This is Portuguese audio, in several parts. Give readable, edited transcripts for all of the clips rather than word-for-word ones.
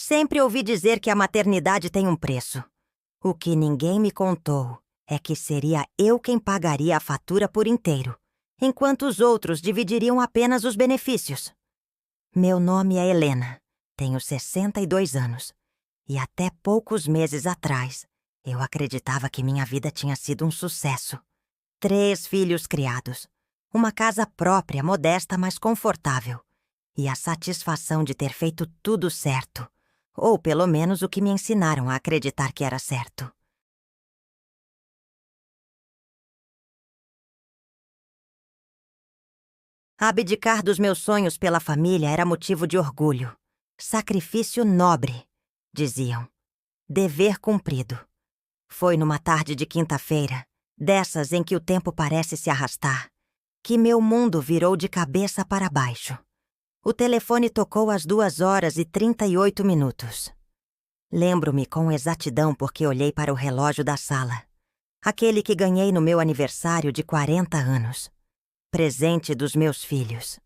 Sempre ouvi dizer que a maternidade tem um preço. O que ninguém me contou é que seria eu quem pagaria a fatura por inteiro, enquanto os outros dividiriam apenas os benefícios. Meu nome é Helena, tenho 62 anos, e até poucos meses atrás, eu acreditava que minha vida tinha sido um sucesso. 3 filhos criados, uma casa própria, modesta, mas confortável, e a satisfação de ter feito tudo certo, ou pelo menos o que me ensinaram a acreditar que era certo. Abdicar dos meus sonhos pela família era motivo de orgulho. Sacrifício nobre, diziam. Dever cumprido. Foi numa tarde de quinta-feira, dessas em que o tempo parece se arrastar, que meu mundo virou de cabeça para baixo. O telefone tocou às 2h38. Lembro-me com exatidão porque olhei para o relógio da sala. Aquele que ganhei no meu aniversário de 40 anos. Presente dos meus filhos.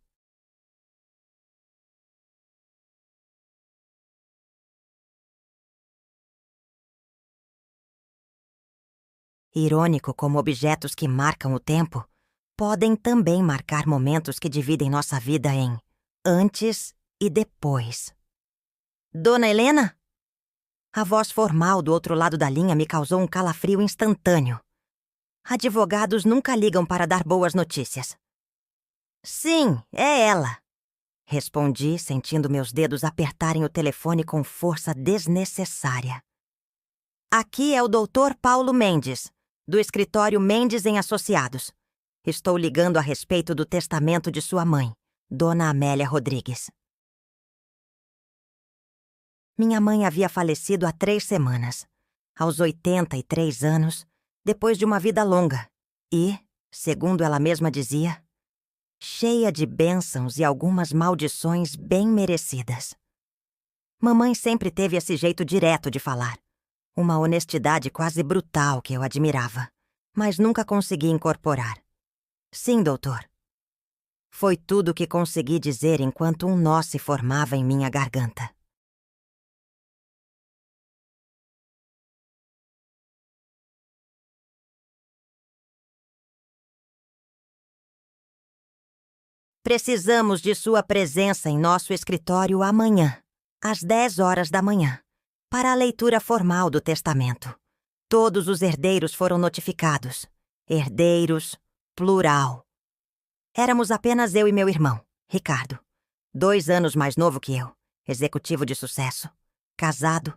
Irônico como objetos que marcam o tempo podem também marcar momentos que dividem nossa vida em antes e depois. Dona Helena? A voz formal do outro lado da linha me causou um calafrio instantâneo. Advogados nunca ligam para dar boas notícias. Sim, é ela. Respondi, sentindo meus dedos apertarem o telefone com força desnecessária. Aqui é o Dr. Paulo Mendes, do escritório Mendes em Associados. Estou ligando a respeito do testamento de sua mãe, Dona Amélia Rodrigues. Minha mãe havia falecido há 3 semanas, aos 83 anos, depois de uma vida longa e, segundo ela mesma dizia, cheia de bênçãos e algumas maldições bem merecidas. Mamãe sempre teve esse jeito direto de falar, uma honestidade quase brutal que eu admirava, mas nunca consegui incorporar. Sim, doutor. Foi tudo o que consegui dizer enquanto um nó se formava em minha garganta. Precisamos de sua presença em nosso escritório amanhã, às 10h, para a leitura formal do testamento. Todos os herdeiros foram notificados. Herdeiros, plural. Éramos apenas eu e meu irmão, Ricardo, 2 anos mais novo que eu, executivo de sucesso, casado,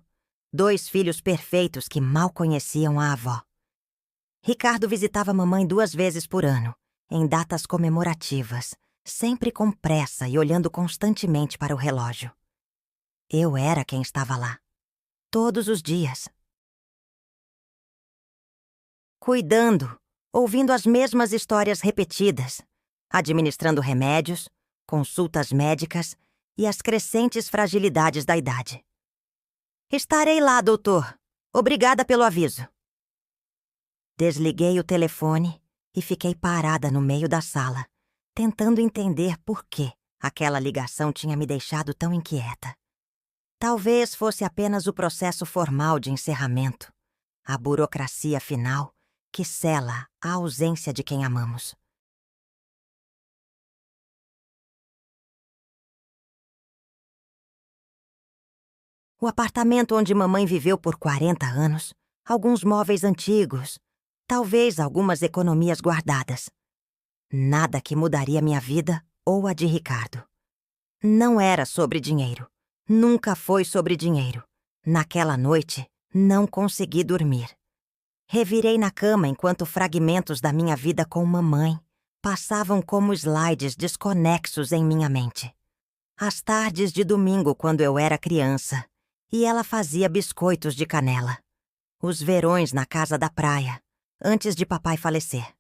2 filhos perfeitos que mal conheciam a avó. Ricardo visitava mamãe 2 vezes por ano, em datas comemorativas, sempre com pressa e olhando constantemente para o relógio. Eu era quem estava lá, todos os dias. Cuidando, ouvindo as mesmas histórias repetidas, administrando remédios, consultas médicas e as crescentes fragilidades da idade. Estarei lá, doutor. Obrigada pelo aviso. Desliguei o telefone e fiquei parada no meio da sala, tentando entender por que aquela ligação tinha me deixado tão inquieta. Talvez fosse apenas o processo formal de encerramento, a burocracia final que sela a ausência de quem amamos. O apartamento onde mamãe viveu por 40 anos, alguns móveis antigos, talvez algumas economias guardadas. Nada que mudaria minha vida ou a de Ricardo. Não era sobre dinheiro. Nunca foi sobre dinheiro. Naquela noite, não consegui dormir. Revirei na cama enquanto fragmentos da minha vida com mamãe passavam como slides desconexos em minha mente. As tardes de domingo quando eu era criança, e ela fazia biscoitos de canela. Os verões na casa da praia, antes de papai falecer.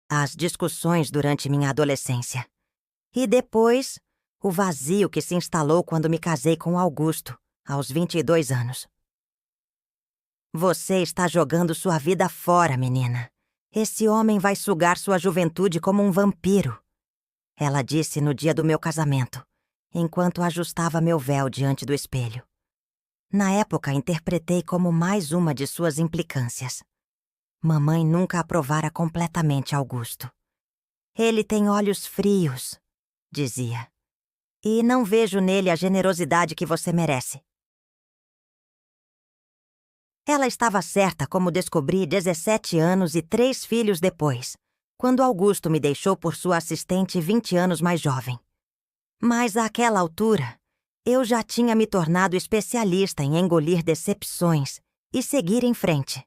As discussões durante minha adolescência. E depois, o vazio que se instalou quando me casei com Augusto, aos 22 anos. Você está jogando sua vida fora, menina. Esse homem vai sugar sua juventude como um vampiro. Ela disse no dia do meu casamento, enquanto ajustava meu véu diante do espelho. Na época, interpretei como mais uma de suas implicâncias. Mamãe nunca aprovara completamente Augusto. Ele tem olhos frios, dizia, e não vejo nele a generosidade que você merece. Ela estava certa, como descobri 17 anos e 3 filhos depois, quando Augusto me deixou por sua assistente 20 anos mais jovem. Mas àquela altura, eu já tinha me tornado especialista em engolir decepções e seguir em frente.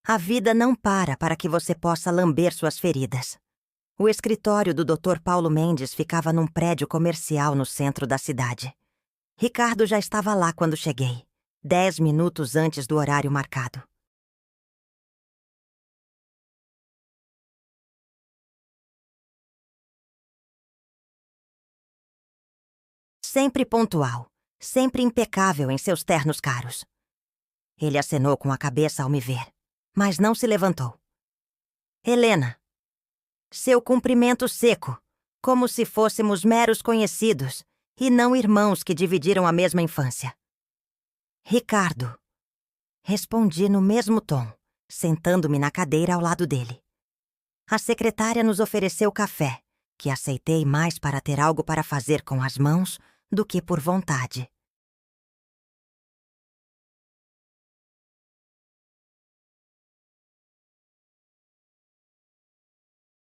A vida não para que você possa lamber suas feridas. O escritório do Dr. Paulo Mendes ficava num prédio comercial no centro da cidade. Ricardo já estava lá quando cheguei, 10 minutos antes do horário marcado. Sempre pontual, sempre impecável em seus ternos caros. Ele acenou com a cabeça ao me ver, mas não se levantou. Helena, seu cumprimento seco, como se fôssemos meros conhecidos e não irmãos que dividiram a mesma infância. Ricardo, respondi no mesmo tom, sentando-me na cadeira ao lado dele. A secretária nos ofereceu café, que aceitei mais para ter algo para fazer com as mãos do que por vontade.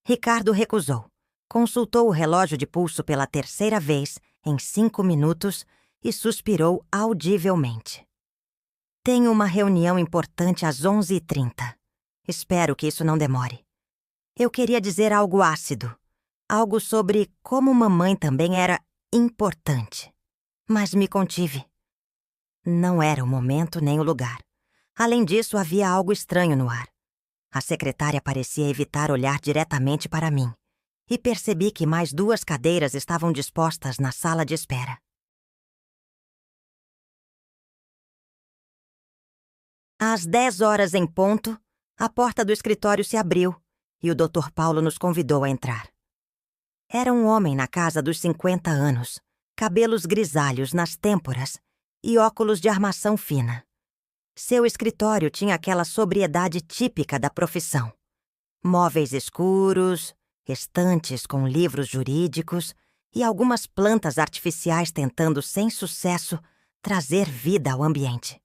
Ricardo recusou. Consultou o relógio de pulso pela terceira vez, em 5 minutos, e suspirou audivelmente. Tenho uma reunião importante às 11h30. Espero que isso não demore. Eu queria dizer algo ácido. Algo sobre como mamãe também era importante. Mas me contive. Não era o momento nem o lugar. Além disso, havia algo estranho no ar. A secretária parecia evitar olhar diretamente para mim, e percebi que mais 2 cadeiras estavam dispostas na sala de espera. Às 10 horas em ponto, a porta do escritório se abriu e o Dr. Paulo nos convidou a entrar. Era um homem na casa dos 50 anos, cabelos grisalhos nas têmporas e óculos de armação fina. Seu escritório tinha aquela sobriedade típica da profissão. Móveis escuros, estantes com livros jurídicos e algumas plantas artificiais tentando, sem sucesso, trazer vida ao ambiente.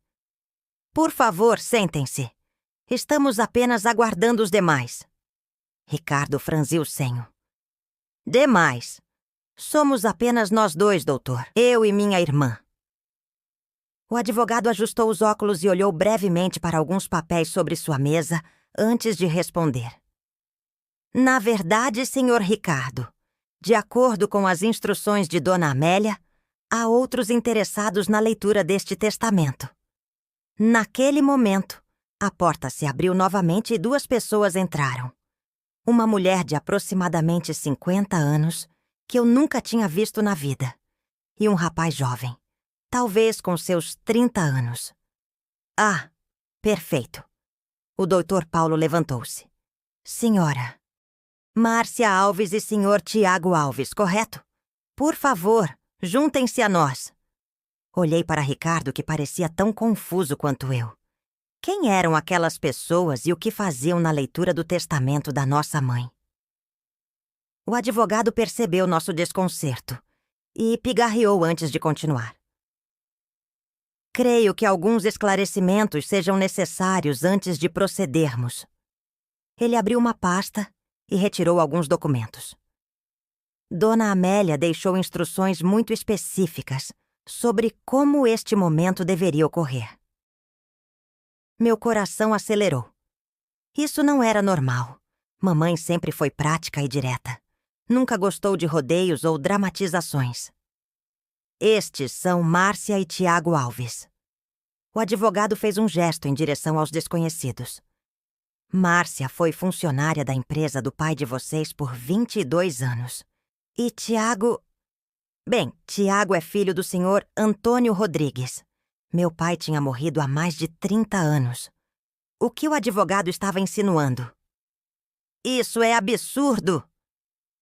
Por favor, sentem-se. Estamos apenas aguardando os demais. Ricardo franziu o senho. Demais. Somos apenas nós 2, doutor. Eu e minha irmã. O advogado ajustou os óculos e olhou brevemente para alguns papéis sobre sua mesa antes de responder. Na verdade, senhor Ricardo, de acordo com as instruções de Dona Amélia, há outros interessados na leitura deste testamento. Naquele momento, a porta se abriu novamente e 2 pessoas entraram. Uma mulher de aproximadamente 50 anos, que eu nunca tinha visto na vida, e um rapaz jovem. Talvez com seus 30 anos. Ah, perfeito. O Dr. Paulo levantou-se. Senhora, Márcia Alves e Sr. Tiago Alves, correto? Por favor, juntem-se a nós. Olhei para Ricardo, que parecia tão confuso quanto eu. Quem eram aquelas pessoas e o que faziam na leitura do testamento da nossa mãe? O advogado percebeu nosso desconcerto e pigarreou antes de continuar. Creio que alguns esclarecimentos sejam necessários antes de procedermos. Ele abriu uma pasta e retirou alguns documentos. Dona Amélia deixou instruções muito específicas sobre como este momento deveria ocorrer. Meu coração acelerou. Isso não era normal. Mamãe sempre foi prática e direta. Nunca gostou de rodeios ou dramatizações. Estes são Márcia e Tiago Alves. O advogado fez um gesto em direção aos desconhecidos. Márcia foi funcionária da empresa do pai de vocês por 22 anos. E Tiago... Bem, Tiago é filho do senhor Antônio Rodrigues. Meu pai tinha morrido há mais de 30 anos. O que o advogado estava insinuando? Isso é absurdo!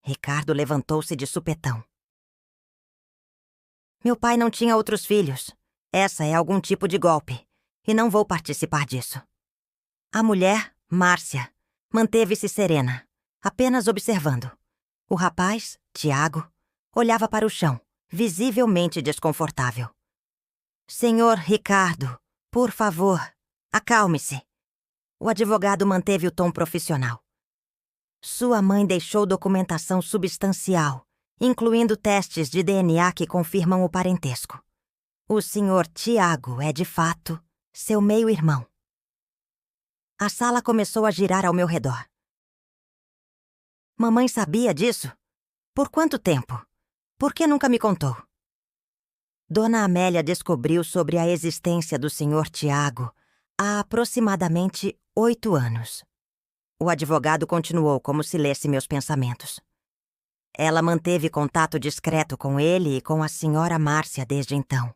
Ricardo levantou-se de supetão. Meu pai não tinha outros filhos. Essa é algum tipo de golpe, e não vou participar disso. A mulher, Márcia, manteve-se serena, apenas observando. O rapaz, Tiago, olhava para o chão, visivelmente desconfortável. Senhor Ricardo, por favor, acalme-se. O advogado manteve o tom profissional. Sua mãe deixou documentação substancial, incluindo testes de DNA que confirmam o parentesco. O senhor Tiago é, de fato, seu meio-irmão. A sala começou a girar ao meu redor. Mamãe sabia disso? Por quanto tempo? Por que nunca me contou? Dona Amélia descobriu sobre a existência do senhor Tiago há aproximadamente 8 anos. O advogado continuou como se lesse meus pensamentos. Ela manteve contato discreto com ele e com a senhora Márcia desde então,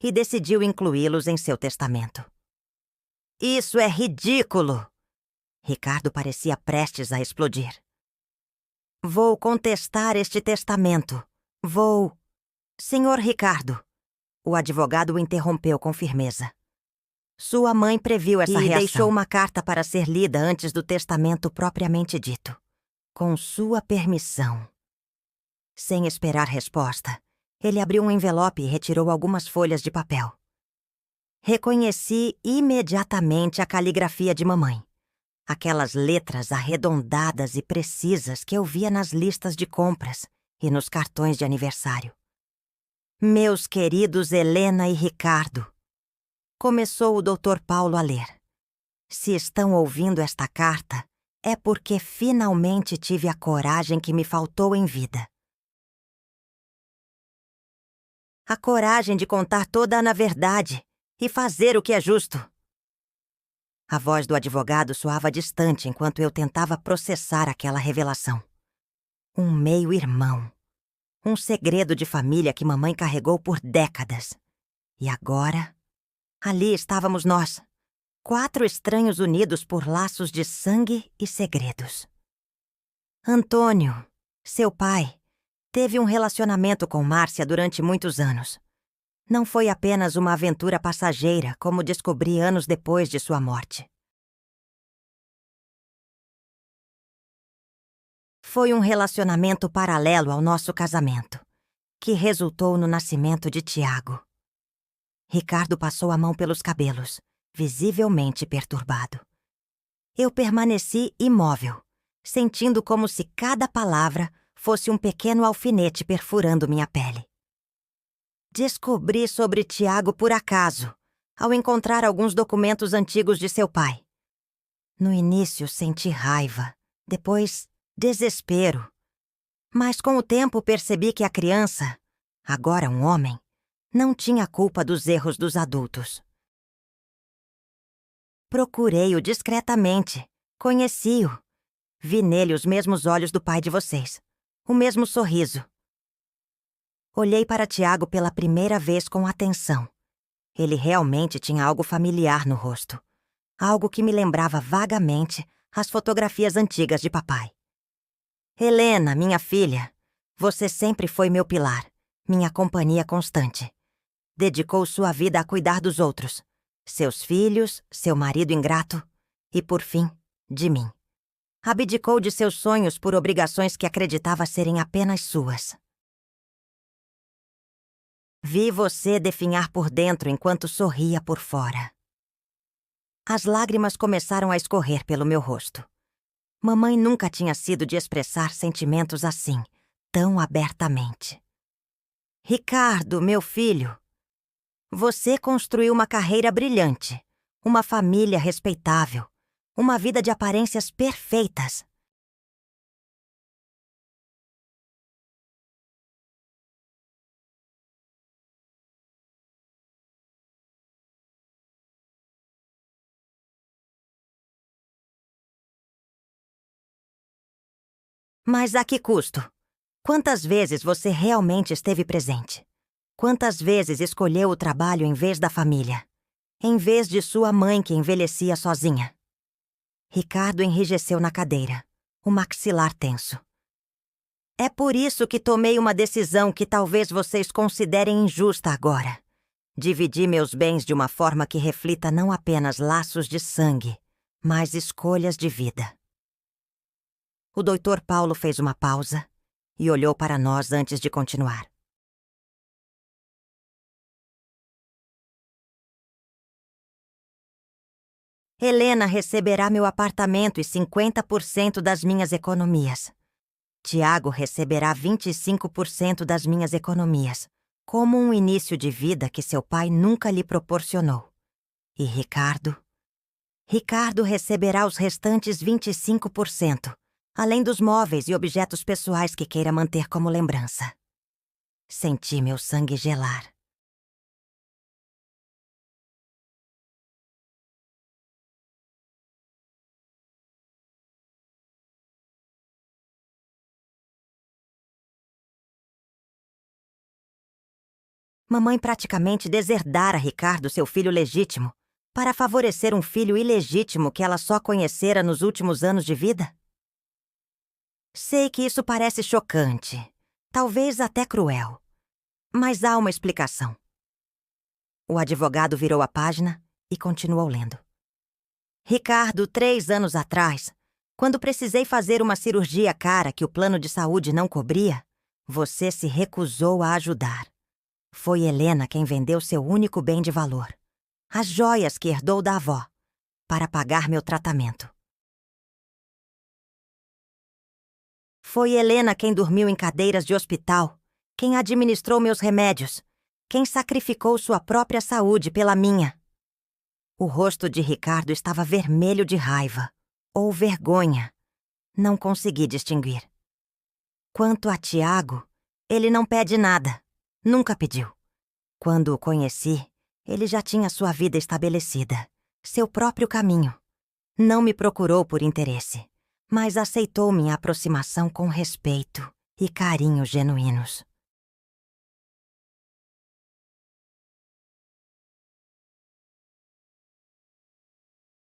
e decidiu incluí-los em seu testamento. Isso é ridículo! Ricardo parecia prestes a explodir. Vou contestar este testamento. Vou... Senhor Ricardo, o advogado o interrompeu com firmeza. Sua mãe previu essa reação e deixou uma carta para ser lida antes do testamento propriamente dito. Com sua permissão. Sem esperar resposta, ele abriu um envelope e retirou algumas folhas de papel. Reconheci imediatamente a caligrafia de mamãe. Aquelas letras arredondadas e precisas que eu via nas listas de compras e nos cartões de aniversário. Meus queridos Helena e Ricardo. Começou o Dr. Paulo a ler. Se estão ouvindo esta carta, é porque finalmente tive a coragem que me faltou em vida. A coragem de contar toda a verdade e fazer o que é justo. A voz do advogado soava distante enquanto eu tentava processar aquela revelação. Um meio-irmão. Um segredo de família que mamãe carregou por décadas. E agora, ali estávamos nós, 4 estranhos unidos por laços de sangue e segredos. Antônio, seu pai, teve um relacionamento com Márcia durante muitos anos. Não foi apenas uma aventura passageira, como descobri anos depois de sua morte. Foi um relacionamento paralelo ao nosso casamento, que resultou no nascimento de Tiago. Ricardo passou a mão pelos cabelos, visivelmente perturbado. Eu permaneci imóvel, sentindo como se cada palavra fosse um pequeno alfinete perfurando minha pele. Descobri sobre Tiago por acaso, ao encontrar alguns documentos antigos de seu pai. No início senti raiva, depois desespero. Mas com o tempo percebi que a criança, agora um homem, não tinha culpa dos erros dos adultos. Procurei-o discretamente, conheci-o. Vi nele os mesmos olhos do pai de vocês, o mesmo sorriso. Olhei para Tiago pela primeira vez com atenção. Ele realmente tinha algo familiar no rosto. Algo que me lembrava vagamente as fotografias antigas de papai. Helena, minha filha, você sempre foi meu pilar, minha companhia constante. Dedicou sua vida a cuidar dos outros, seus filhos, seu marido ingrato e, por fim, de mim. Abdicou de seus sonhos por obrigações que acreditava serem apenas suas. Vi você definhar por dentro enquanto sorria por fora. As lágrimas começaram a escorrer pelo meu rosto. Mamãe nunca tinha sido de expressar sentimentos assim, tão abertamente. Ricardo, meu filho, você construiu uma carreira brilhante, uma família respeitável, uma vida de aparências perfeitas. Mas a que custo? Quantas vezes você realmente esteve presente? Quantas vezes escolheu o trabalho em vez da família? Em vez de sua mãe que envelhecia sozinha? Ricardo enrijeceu na cadeira, o maxilar tenso. É por isso que tomei uma decisão que talvez vocês considerem injusta agora. Dividi meus bens de uma forma que reflita não apenas laços de sangue, mas escolhas de vida. O Dr. Paulo fez uma pausa e olhou para nós antes de continuar. Helena receberá meu apartamento e 50% das minhas economias. Tiago receberá 25% das minhas economias, como um início de vida que seu pai nunca lhe proporcionou. E Ricardo receberá os restantes 25%, além dos móveis e objetos pessoais que queira manter como lembrança. Senti meu sangue gelar. Mamãe praticamente deserdara Ricardo, seu filho legítimo, para favorecer um filho ilegítimo que ela só conhecera nos últimos anos de vida? Sei que isso parece chocante, talvez até cruel, mas há uma explicação. O advogado virou a página e continuou lendo. Ricardo, 3 anos atrás, quando precisei fazer uma cirurgia cara que o plano de saúde não cobria, você se recusou a ajudar. Foi Helena quem vendeu seu único bem de valor, as joias que herdou da avó, para pagar meu tratamento. Foi Helena quem dormiu em cadeiras de hospital, quem administrou meus remédios, quem sacrificou sua própria saúde pela minha. O rosto de Ricardo estava vermelho de raiva, ou vergonha. Não consegui distinguir. Quanto a Tiago, ele não pede nada. Nunca pediu. Quando o conheci, ele já tinha sua vida estabelecida, seu próprio caminho. Não me procurou por interesse, mas aceitou minha aproximação com respeito e carinho genuínos.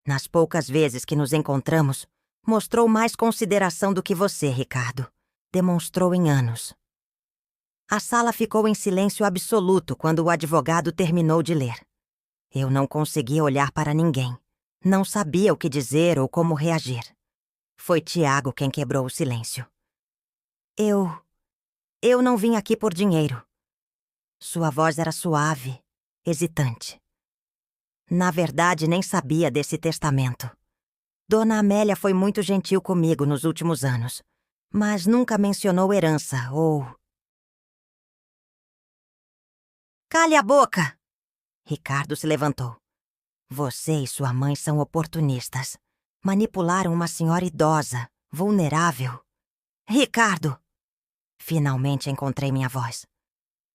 Nas poucas vezes que nos encontramos, mostrou mais consideração do que você, Ricardo. Demonstrou em anos. A sala ficou em silêncio absoluto quando o advogado terminou de ler. Eu não conseguia olhar para ninguém. Não sabia o que dizer ou como reagir. Foi Tiago quem quebrou o silêncio. Eu não vim aqui por dinheiro. Sua voz era suave, hesitante. Na verdade, nem sabia desse testamento. Dona Amélia foi muito gentil comigo nos últimos anos, mas nunca mencionou herança ou... Cale a boca! Ricardo se levantou. Você e sua mãe são oportunistas. Manipularam uma senhora idosa, vulnerável. Ricardo! Finalmente encontrei minha voz.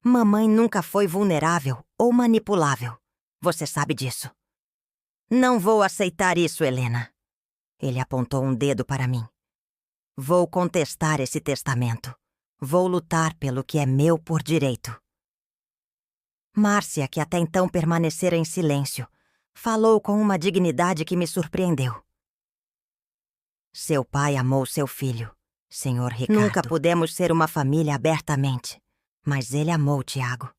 Mamãe nunca foi vulnerável ou manipulável. Você sabe disso. Não vou aceitar isso, Helena. Ele apontou um dedo para mim. Vou contestar esse testamento. Vou lutar pelo que é meu por direito. Márcia, que até então permanecera em silêncio, falou com uma dignidade que me surpreendeu. Seu pai amou seu filho, Sr. Ricardo. Nunca pudemos ser uma família abertamente, mas ele amou Tiago.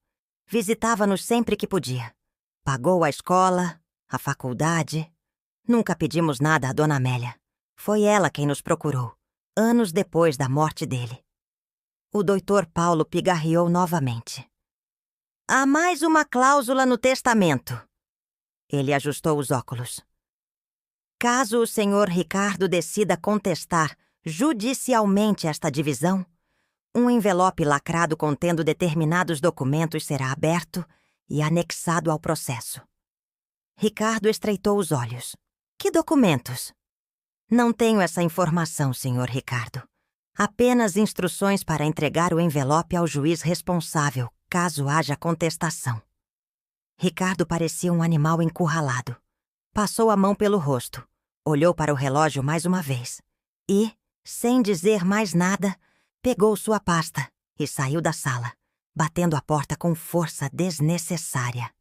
Visitava-nos sempre que podia. Pagou a escola, a faculdade. Nunca pedimos nada à Dona Amélia. Foi ela quem nos procurou, anos depois da morte dele. O Dr. Paulo pigarreou novamente. Há mais uma cláusula no testamento. Ele ajustou os óculos. Caso o Sr. Ricardo decida contestar judicialmente esta divisão, um envelope lacrado contendo determinados documentos será aberto e anexado ao processo. Ricardo estreitou os olhos. Que documentos? Não tenho essa informação, Sr. Ricardo. Apenas instruções para entregar o envelope ao juiz responsável, caso haja contestação. Ricardo parecia um animal encurralado. Passou a mão pelo rosto, olhou para o relógio mais uma vez e, sem dizer mais nada, pegou sua pasta e saiu da sala, batendo a porta com força desnecessária.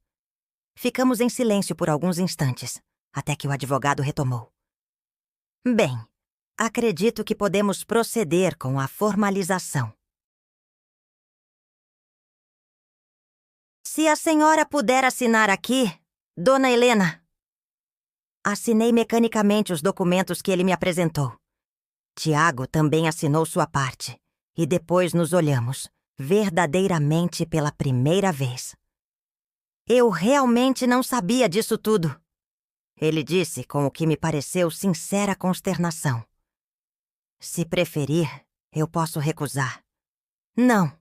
Ficamos em silêncio por alguns instantes, até que o advogado retomou. Bem, acredito que podemos proceder com a formalização. Se a senhora puder assinar aqui, Dona Helena. Assinei mecanicamente os documentos que ele me apresentou. Tiago também assinou sua parte, e depois nos olhamos, verdadeiramente pela primeira vez. Eu realmente não sabia disso tudo, ele disse com o que me pareceu sincera consternação. Se preferir, eu posso recusar. Não.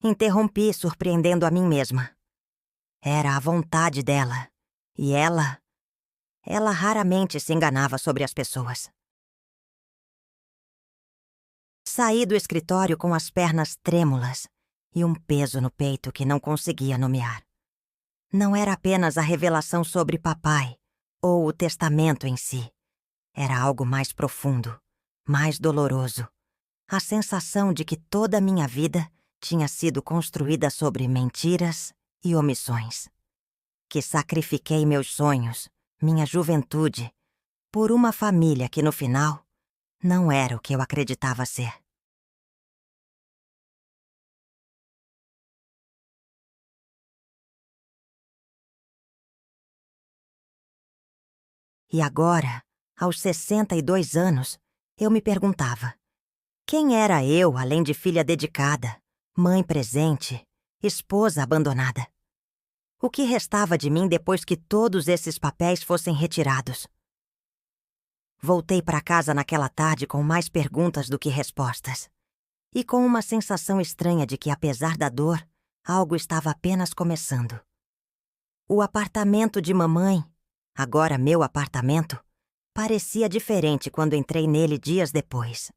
Interrompi, surpreendendo a mim mesma. Era a vontade dela, e ela raramente se enganava sobre as pessoas. Saí do escritório com as pernas trêmulas e um peso no peito que não conseguia nomear. Não era apenas a revelação sobre papai ou o testamento em si. Era algo mais profundo, mais doloroso. A sensação de que toda a minha vida tinha sido construída sobre mentiras e omissões. Que sacrifiquei meus sonhos, minha juventude, por uma família que, no final, não era o que eu acreditava ser. E agora, aos 62 anos, eu me perguntava: quem era eu além de filha dedicada, mãe presente, esposa abandonada? O que restava de mim depois que todos esses papéis fossem retirados? Voltei para casa naquela tarde com mais perguntas do que respostas. E com uma sensação estranha de que, apesar da dor, algo estava apenas começando. O apartamento de mamãe, agora meu apartamento, parecia diferente quando entrei nele dias depois.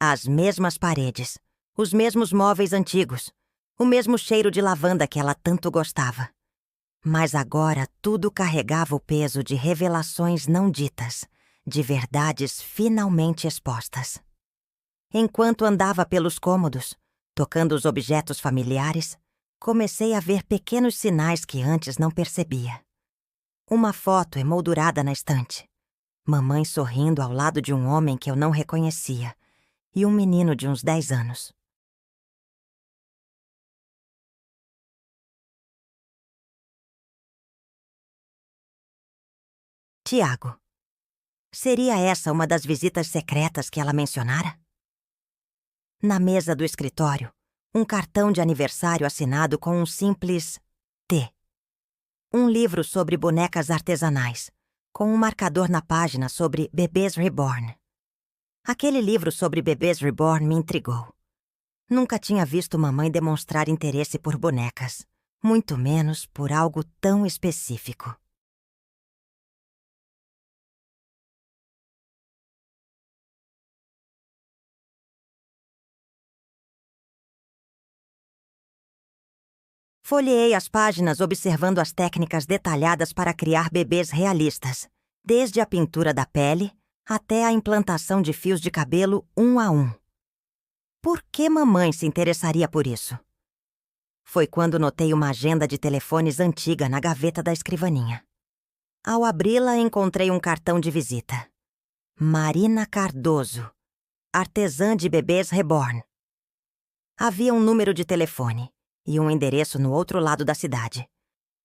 As mesmas paredes, os mesmos móveis antigos, o mesmo cheiro de lavanda que ela tanto gostava. Mas agora tudo carregava o peso de revelações não ditas, de verdades finalmente expostas. Enquanto andava pelos cômodos, tocando os objetos familiares, comecei a ver pequenos sinais que antes não percebia. Uma foto emoldurada na estante. Mamãe sorrindo ao lado de um homem que eu não reconhecia, e um menino de uns 10 anos. Tiago. Seria essa uma das visitas secretas que ela mencionara? Na mesa do escritório, um cartão de aniversário assinado com um simples T. Um livro sobre bonecas artesanais, com um marcador na página sobre bebês reborn. Aquele livro sobre bebês reborn me intrigou. Nunca tinha visto mamãe demonstrar interesse por bonecas, muito menos por algo tão específico. Folheei as páginas observando as técnicas detalhadas para criar bebês realistas, desde a pintura da pele até a implantação de fios de cabelo um a um. Por que mamãe se interessaria por isso? Foi quando notei uma agenda de telefones antiga na gaveta da escrivaninha. Ao abri-la, encontrei um cartão de visita. Marina Cardoso, artesã de bebês reborn. Havia um número de telefone e um endereço no outro lado da cidade.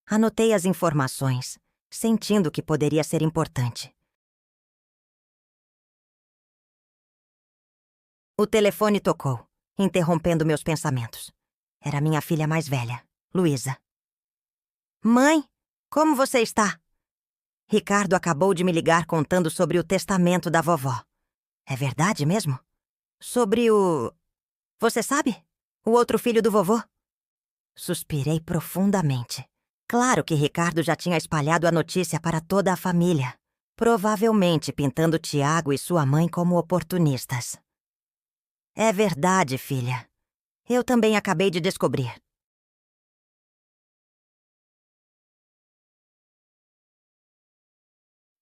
Anotei as informações, sentindo que poderia ser importante. O telefone tocou, interrompendo meus pensamentos. Era minha filha mais velha, Luísa. Mãe, como você está? Ricardo acabou de me ligar contando sobre o testamento da vovó. É verdade mesmo? Sobre o... Você sabe? O outro filho do vovô? Suspirei profundamente. Claro que Ricardo já tinha espalhado a notícia para toda a família, provavelmente pintando Tiago e sua mãe como oportunistas. É verdade, filha. Eu também acabei de descobrir.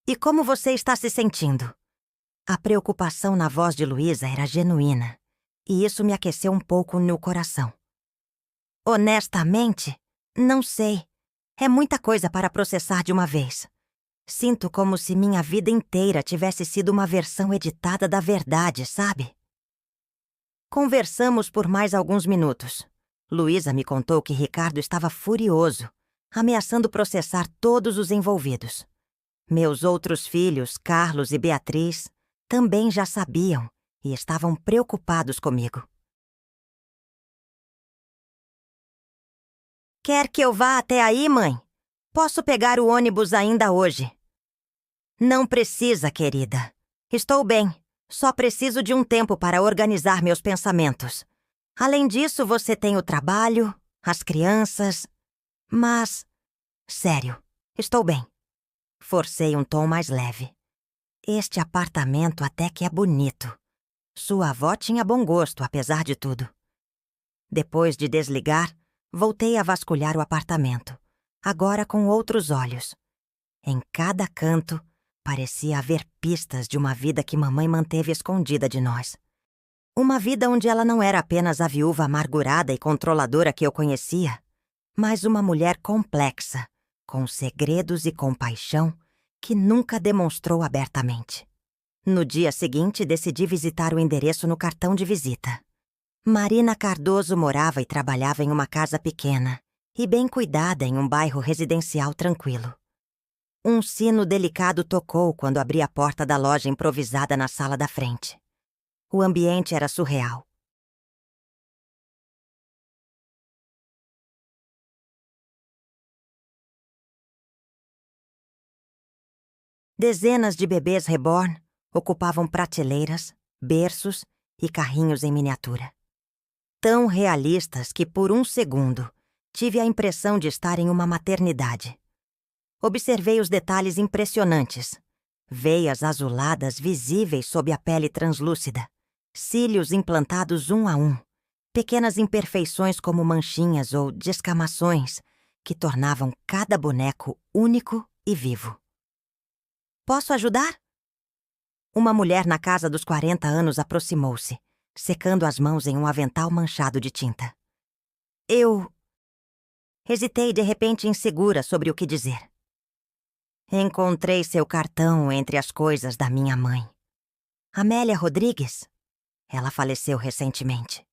E como você está se sentindo? A preocupação na voz de Luísa era genuína, e isso me aqueceu um pouco no coração. Honestamente, não sei. É muita coisa para processar de uma vez. Sinto como se minha vida inteira tivesse sido uma versão editada da verdade, sabe? Conversamos por mais alguns minutos. Luísa me contou que Ricardo estava furioso, ameaçando processar todos os envolvidos. Meus outros filhos, Carlos e Beatriz, também já sabiam e estavam preocupados comigo. Quer que eu vá até aí, mãe? Posso pegar o ônibus ainda hoje. Não precisa, querida. Estou bem. Só preciso de um tempo para organizar meus pensamentos. Além disso, você tem o trabalho, as crianças. Mas, sério, estou bem. Forcei um tom mais leve. Este apartamento até que é bonito. Sua avó tinha bom gosto, apesar de tudo. Depois de desligar, voltei a vasculhar o apartamento, agora com outros olhos. Em cada canto, parecia haver pistas de uma vida que mamãe manteve escondida de nós. Uma vida onde ela não era apenas a viúva amargurada e controladora que eu conhecia, mas uma mulher complexa, com segredos e compaixão que nunca demonstrou abertamente. No dia seguinte, decidi visitar o endereço no cartão de visita. Marina Cardoso morava e trabalhava em uma casa pequena e bem cuidada em um bairro residencial tranquilo. Um sino delicado tocou quando abri a porta da loja improvisada na sala da frente. O ambiente era surreal. Dezenas de bebês reborn ocupavam prateleiras, berços e carrinhos em miniatura. Tão realistas que, por um segundo, tive a impressão de estar em uma maternidade. Observei os detalhes impressionantes. Veias azuladas visíveis sob a pele translúcida, cílios implantados um a um, pequenas imperfeições como manchinhas ou descamações que tornavam cada boneco único e vivo. Posso ajudar? Uma mulher na casa dos 40 anos aproximou-se, secando as mãos em um avental manchado de tinta. Eu... Hesitei de repente insegura sobre o que dizer. Encontrei seu cartão entre as coisas da minha mãe. Amélia Rodrigues? Ela faleceu recentemente.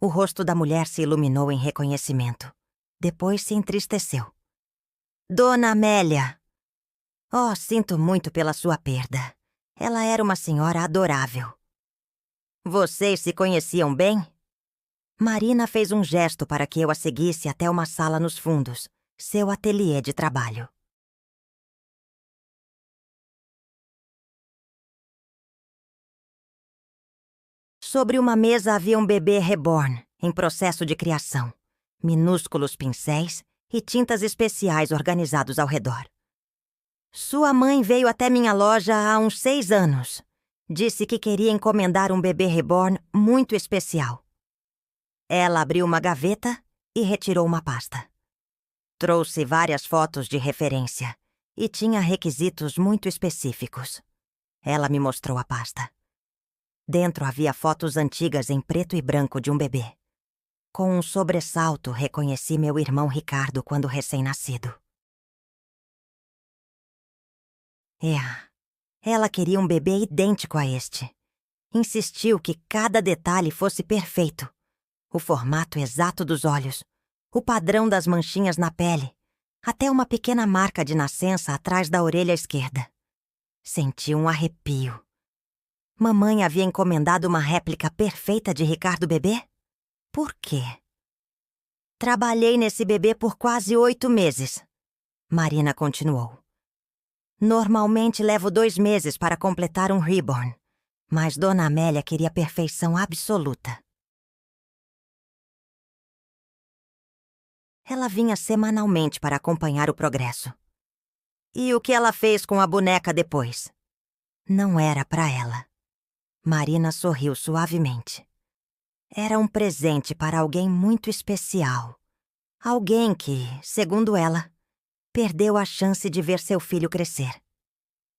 O rosto da mulher se iluminou em reconhecimento. Depois se entristeceu. Dona Amélia! Oh, sinto muito pela sua perda. Ela era uma senhora adorável. Vocês se conheciam bem? Marina fez um gesto para que eu a seguisse até uma sala nos fundos, seu ateliê de trabalho. Sobre uma mesa havia um bebê reborn, em processo de criação, minúsculos pincéis e tintas especiais organizados ao redor. Sua mãe veio até minha loja há uns 6 anos. Disse que queria encomendar um bebê reborn muito especial. Ela abriu uma gaveta e retirou uma pasta. Trouxe várias fotos de referência e tinha requisitos muito específicos. Ela me mostrou a pasta. Dentro havia fotos antigas em preto e branco de um bebê. Com um sobressalto, reconheci meu irmão Ricardo quando recém-nascido. Ela queria um bebê idêntico a este. Insistiu que cada detalhe fosse perfeito. O formato exato dos olhos, o padrão das manchinhas na pele, até uma pequena marca de nascença atrás da orelha esquerda. Senti um arrepio. Mamãe havia encomendado uma réplica perfeita de Ricardo bebê? Por quê? Trabalhei nesse bebê por quase 8 meses. Marina continuou. Normalmente levo 2 meses para completar um reborn, mas Dona Amélia queria perfeição absoluta. Ela vinha semanalmente para acompanhar o progresso. E o que ela fez com a boneca depois? Não era para ela. Marina sorriu suavemente. Era um presente para alguém muito especial. Alguém que, segundo ela, perdeu a chance de ver seu filho crescer.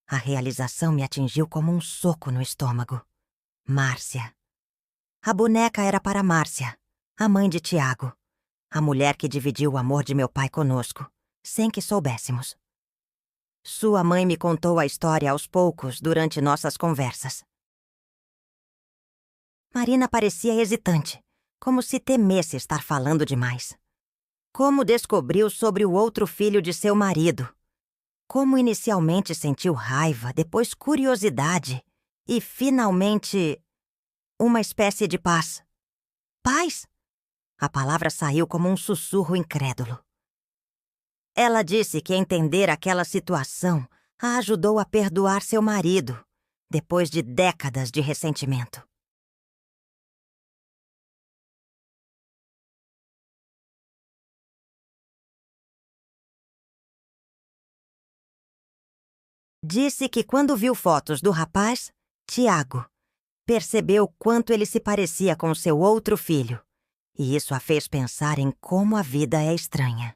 A realização me atingiu como um soco no estômago. Márcia. A boneca era para Márcia, a mãe de Tiago, a mulher que dividiu o amor de meu pai conosco, sem que soubéssemos. Sua mãe me contou a história aos poucos durante nossas conversas. Marina parecia hesitante, como se temesse estar falando demais. Como descobriu sobre o outro filho de seu marido. Como inicialmente sentiu raiva, depois curiosidade e, finalmente, uma espécie de paz. Paz? A palavra saiu como um sussurro incrédulo. Ela disse que entender aquela situação a ajudou a perdoar seu marido, depois de décadas de ressentimento. Disse que quando viu fotos do rapaz, Tiago, percebeu quanto ele se parecia com seu outro filho, e isso a fez pensar em como a vida é estranha.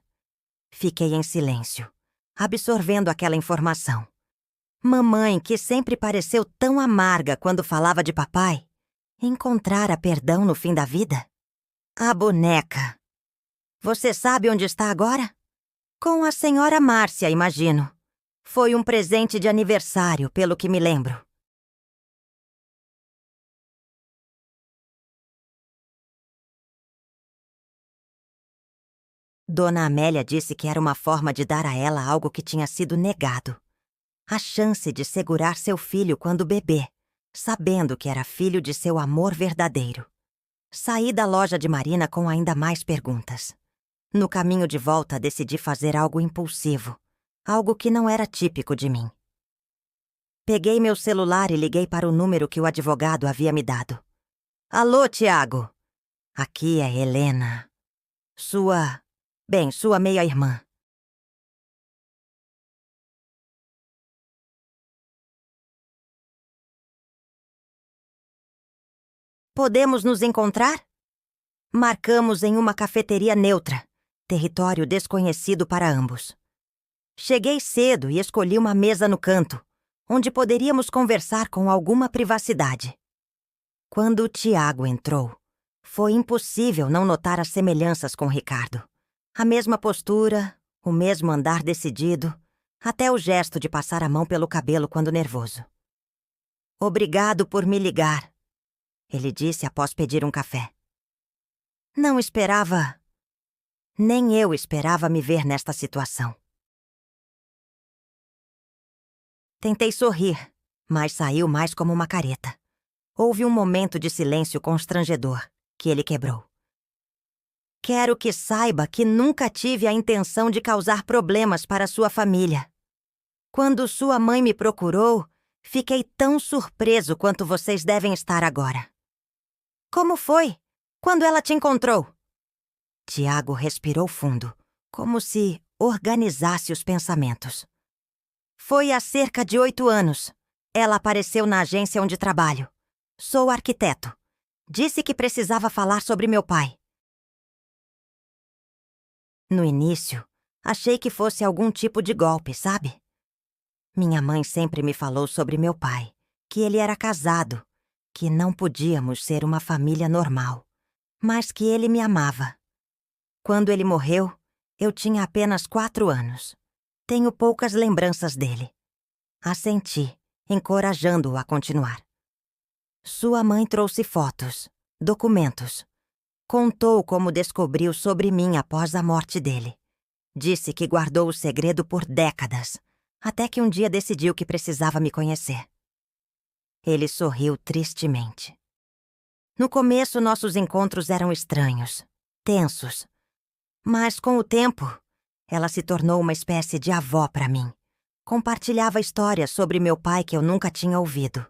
Fiquei em silêncio, absorvendo aquela informação. Mamãe, que sempre pareceu tão amarga quando falava de papai, encontrara perdão no fim da vida? A boneca. Você sabe onde está agora? Com a senhora Márcia, imagino. Foi um presente de aniversário, pelo que me lembro. Dona Amélia disse que era uma forma de dar a ela algo que tinha sido negado. A chance de segurar seu filho quando bebê, sabendo que era filho de seu amor verdadeiro. Saí da loja de Marina com ainda mais perguntas. No caminho de volta, decidi fazer algo impulsivo, algo que não era típico de mim. Peguei meu celular e liguei para o número que o advogado havia me dado. Alô, Tiago. Aqui é Helena. Sua meia-irmã. Podemos nos encontrar? Marcamos em uma cafeteria neutra, território desconhecido para ambos. Cheguei cedo e escolhi uma mesa no canto, onde poderíamos conversar com alguma privacidade. Quando o Tiago entrou, foi impossível não notar as semelhanças com Ricardo. A mesma postura, o mesmo andar decidido, até o gesto de passar a mão pelo cabelo quando nervoso. Obrigado por me ligar, ele disse após pedir um café. Não esperava. Nem eu esperava me ver nesta situação. Tentei sorrir, mas saiu mais como uma careta. Houve um momento de silêncio constrangedor, que ele quebrou. Quero que saiba que nunca tive a intenção de causar problemas para sua família. Quando sua mãe me procurou, fiquei tão surpreso quanto vocês devem estar agora. Como foi? Quando ela te encontrou? Tiago respirou fundo, como se organizasse os pensamentos. Foi há cerca de 8 anos. Ela apareceu na agência onde trabalho. Sou arquiteto. Disse que precisava falar sobre meu pai. No início, achei que fosse algum tipo de golpe, sabe? Minha mãe sempre me falou sobre meu pai, que ele era casado, que não podíamos ser uma família normal, mas que ele me amava. Quando ele morreu, eu tinha apenas 4 anos. Tenho poucas lembranças dele. Assenti, encorajando-o a continuar. Sua mãe trouxe fotos, documentos. Contou como descobriu sobre mim após a morte dele. Disse que guardou o segredo por décadas, até que um dia decidiu que precisava me conhecer. Ele sorriu tristemente. No começo, nossos encontros eram estranhos, tensos. Mas, com o tempo, ela se tornou uma espécie de avó para mim. Compartilhava histórias sobre meu pai que eu nunca tinha ouvido.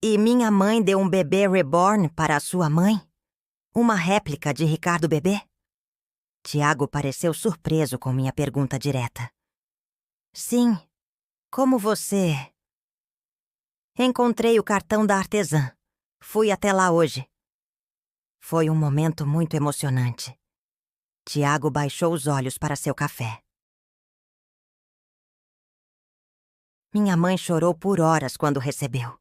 E minha mãe deu um bebê reborn para a sua mãe? Uma réplica de Ricardo bebê? Tiago pareceu surpreso com minha pergunta direta. Sim. Como você... Encontrei o cartão da artesã. Fui até lá hoje. Foi um momento muito emocionante. Tiago baixou os olhos para seu café. Minha mãe chorou por horas quando recebeu.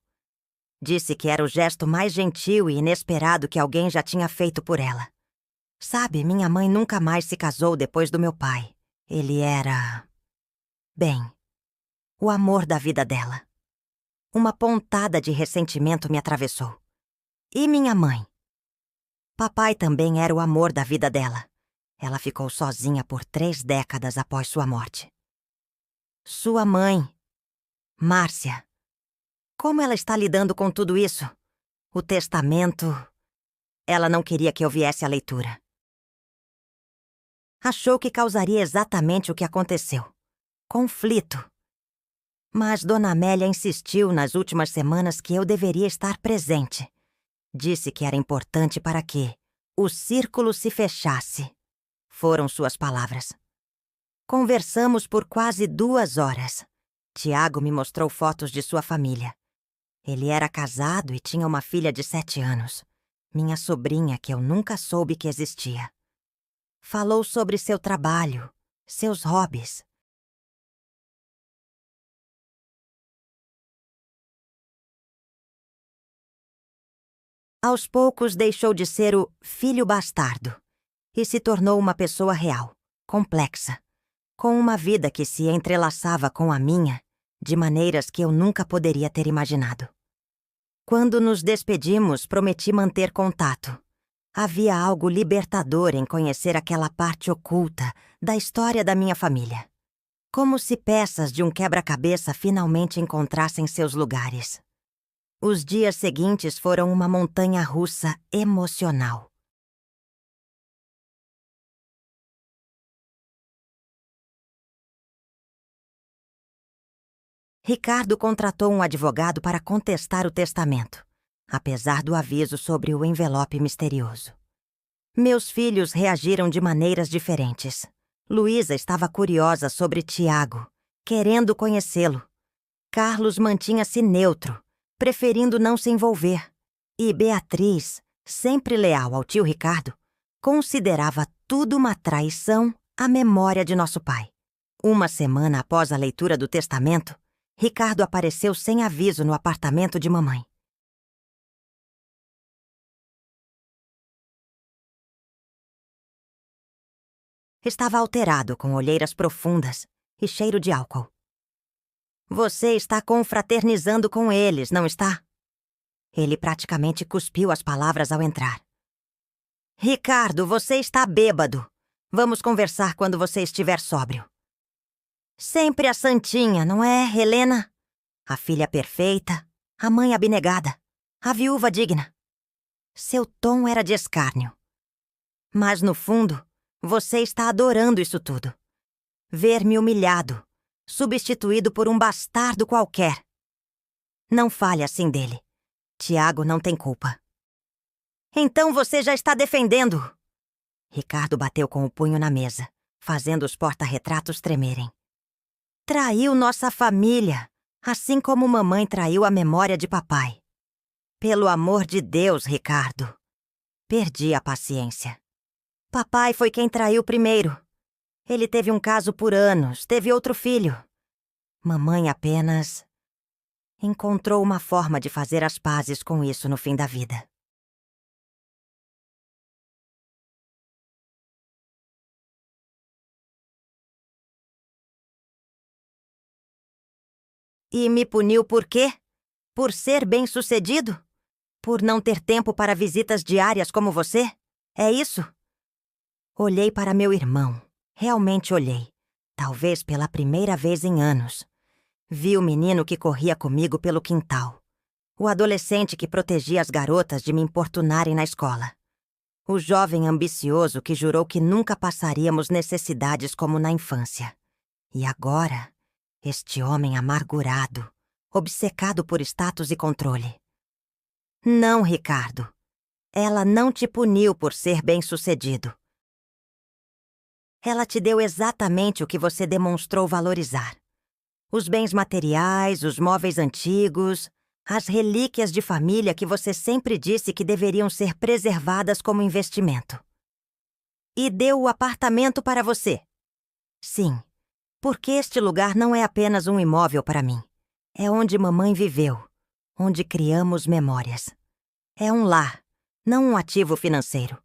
Disse que era o gesto mais gentil e inesperado que alguém já tinha feito por ela. Sabe, minha mãe nunca mais se casou depois do meu pai. Ele era... bem, o amor da vida dela. Uma pontada de ressentimento me atravessou. E minha mãe? Papai também era o amor da vida dela. Ela ficou sozinha por 3 décadas após sua morte. Sua mãe, Márcia. Como ela está lidando com tudo isso? O testamento... Ela não queria que eu viesse à leitura. Achou que causaria exatamente o que aconteceu. Conflito. Mas Dona Amélia insistiu nas últimas semanas que eu deveria estar presente. Disse que era importante para que o círculo se fechasse. Foram suas palavras. Conversamos por quase 2 horas. Tiago me mostrou fotos de sua família. Ele era casado e tinha uma filha de 7 anos. Minha sobrinha, que eu nunca soube que existia. Falou sobre seu trabalho, seus hobbies. Aos poucos deixou de ser o filho bastardo e se tornou uma pessoa real, complexa, com uma vida que se entrelaçava com a minha de maneiras que eu nunca poderia ter imaginado. Quando nos despedimos, prometi manter contato. Havia algo libertador em conhecer aquela parte oculta da história da minha família. Como se peças de um quebra-cabeça finalmente encontrassem seus lugares. Os dias seguintes foram uma montanha-russa emocional. Ricardo contratou um advogado para contestar o testamento, apesar do aviso sobre o envelope misterioso. Meus filhos reagiram de maneiras diferentes. Luísa estava curiosa sobre Tiago, querendo conhecê-lo. Carlos mantinha-se neutro, preferindo não se envolver. E Beatriz, sempre leal ao tio Ricardo, considerava tudo uma traição à memória de nosso pai. Uma semana após a leitura do testamento, Ricardo apareceu sem aviso no apartamento de mamãe. Estava alterado, com olheiras profundas e cheiro de álcool. Você está confraternizando com eles, não está? Ele praticamente cuspiu as palavras ao entrar. Ricardo, você está bêbado. Vamos conversar quando você estiver sóbrio. Sempre a santinha, não é, Helena? A filha perfeita, a mãe abnegada, a viúva digna. Seu tom era de escárnio. Mas, no fundo, você está adorando isso tudo. Ver-me humilhado, substituído por um bastardo qualquer. Não fale assim dele. Tiago não tem culpa. Então você já está defendendo. Ricardo bateu com o punho na mesa, fazendo os porta-retratos tremerem. Traiu nossa família, assim como mamãe traiu a memória de papai. Pelo amor de Deus, Ricardo. Perdi a paciência. Papai foi quem traiu primeiro. Ele teve um caso por anos, teve outro filho. Mamãe apenas encontrou uma forma de fazer as pazes com isso no fim da vida. E me puniu por quê? Por ser bem-sucedido? Por não ter tempo para visitas diárias como você? É isso? Olhei para meu irmão. Realmente olhei. Talvez pela primeira vez em anos. Vi o menino que corria comigo pelo quintal. O adolescente que protegia as garotas de me importunarem na escola. O jovem ambicioso que jurou que nunca passaríamos necessidades como na infância. E agora, este homem amargurado, obcecado por status e controle. Não, Ricardo. Ela não te puniu por ser bem-sucedido. Ela te deu exatamente o que você demonstrou valorizar. Os bens materiais, os móveis antigos, as relíquias de família que você sempre disse que deveriam ser preservadas como investimento. E deu o apartamento para você. Sim, porque este lugar não é apenas um imóvel para mim. É onde mamãe viveu, onde criamos memórias. É um lar, não um ativo financeiro.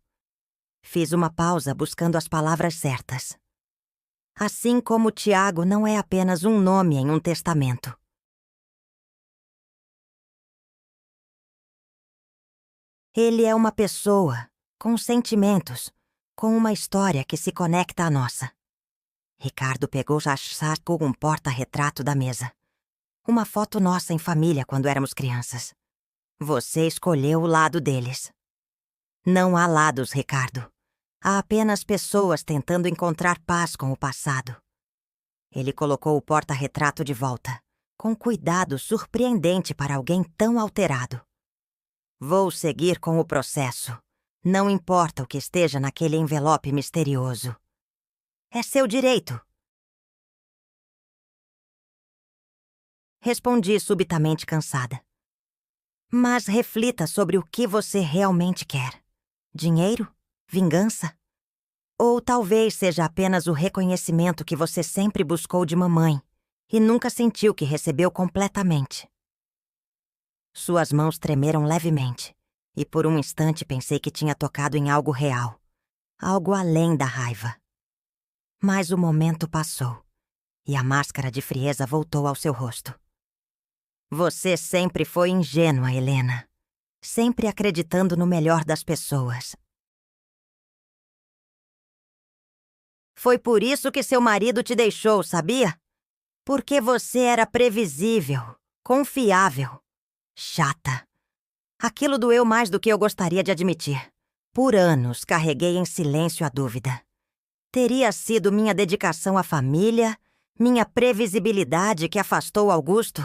Fiz uma pausa buscando as palavras certas. Assim como Tiago não é apenas um nome em um testamento. Ele é uma pessoa, com sentimentos, com uma história que se conecta à nossa. Ricardo pegou já sacou um porta-retrato da mesa. Uma foto nossa em família quando éramos crianças. Você escolheu o lado deles. Não há lados, Ricardo. Há apenas pessoas tentando encontrar paz com o passado. Ele colocou o porta-retrato de volta, com cuidado surpreendente para alguém tão alterado. Vou seguir com o processo. Não importa o que esteja naquele envelope misterioso. É seu direito. Respondi subitamente cansada. Mas reflita sobre o que você realmente quer. Dinheiro? Vingança? Ou talvez seja apenas o reconhecimento que você sempre buscou de mamãe e nunca sentiu que recebeu completamente. Suas mãos tremeram levemente, e por um instante pensei que tinha tocado em algo real, algo além da raiva. Mas o momento passou, e a máscara de frieza voltou ao seu rosto. Você sempre foi ingênua, Helena. Sempre acreditando no melhor das pessoas. Foi por isso que seu marido te deixou, sabia? Porque você era previsível, confiável, chata. Aquilo doeu mais do que eu gostaria de admitir. Por anos carreguei em silêncio a dúvida. Teria sido minha dedicação à família, minha previsibilidade que afastou Augusto?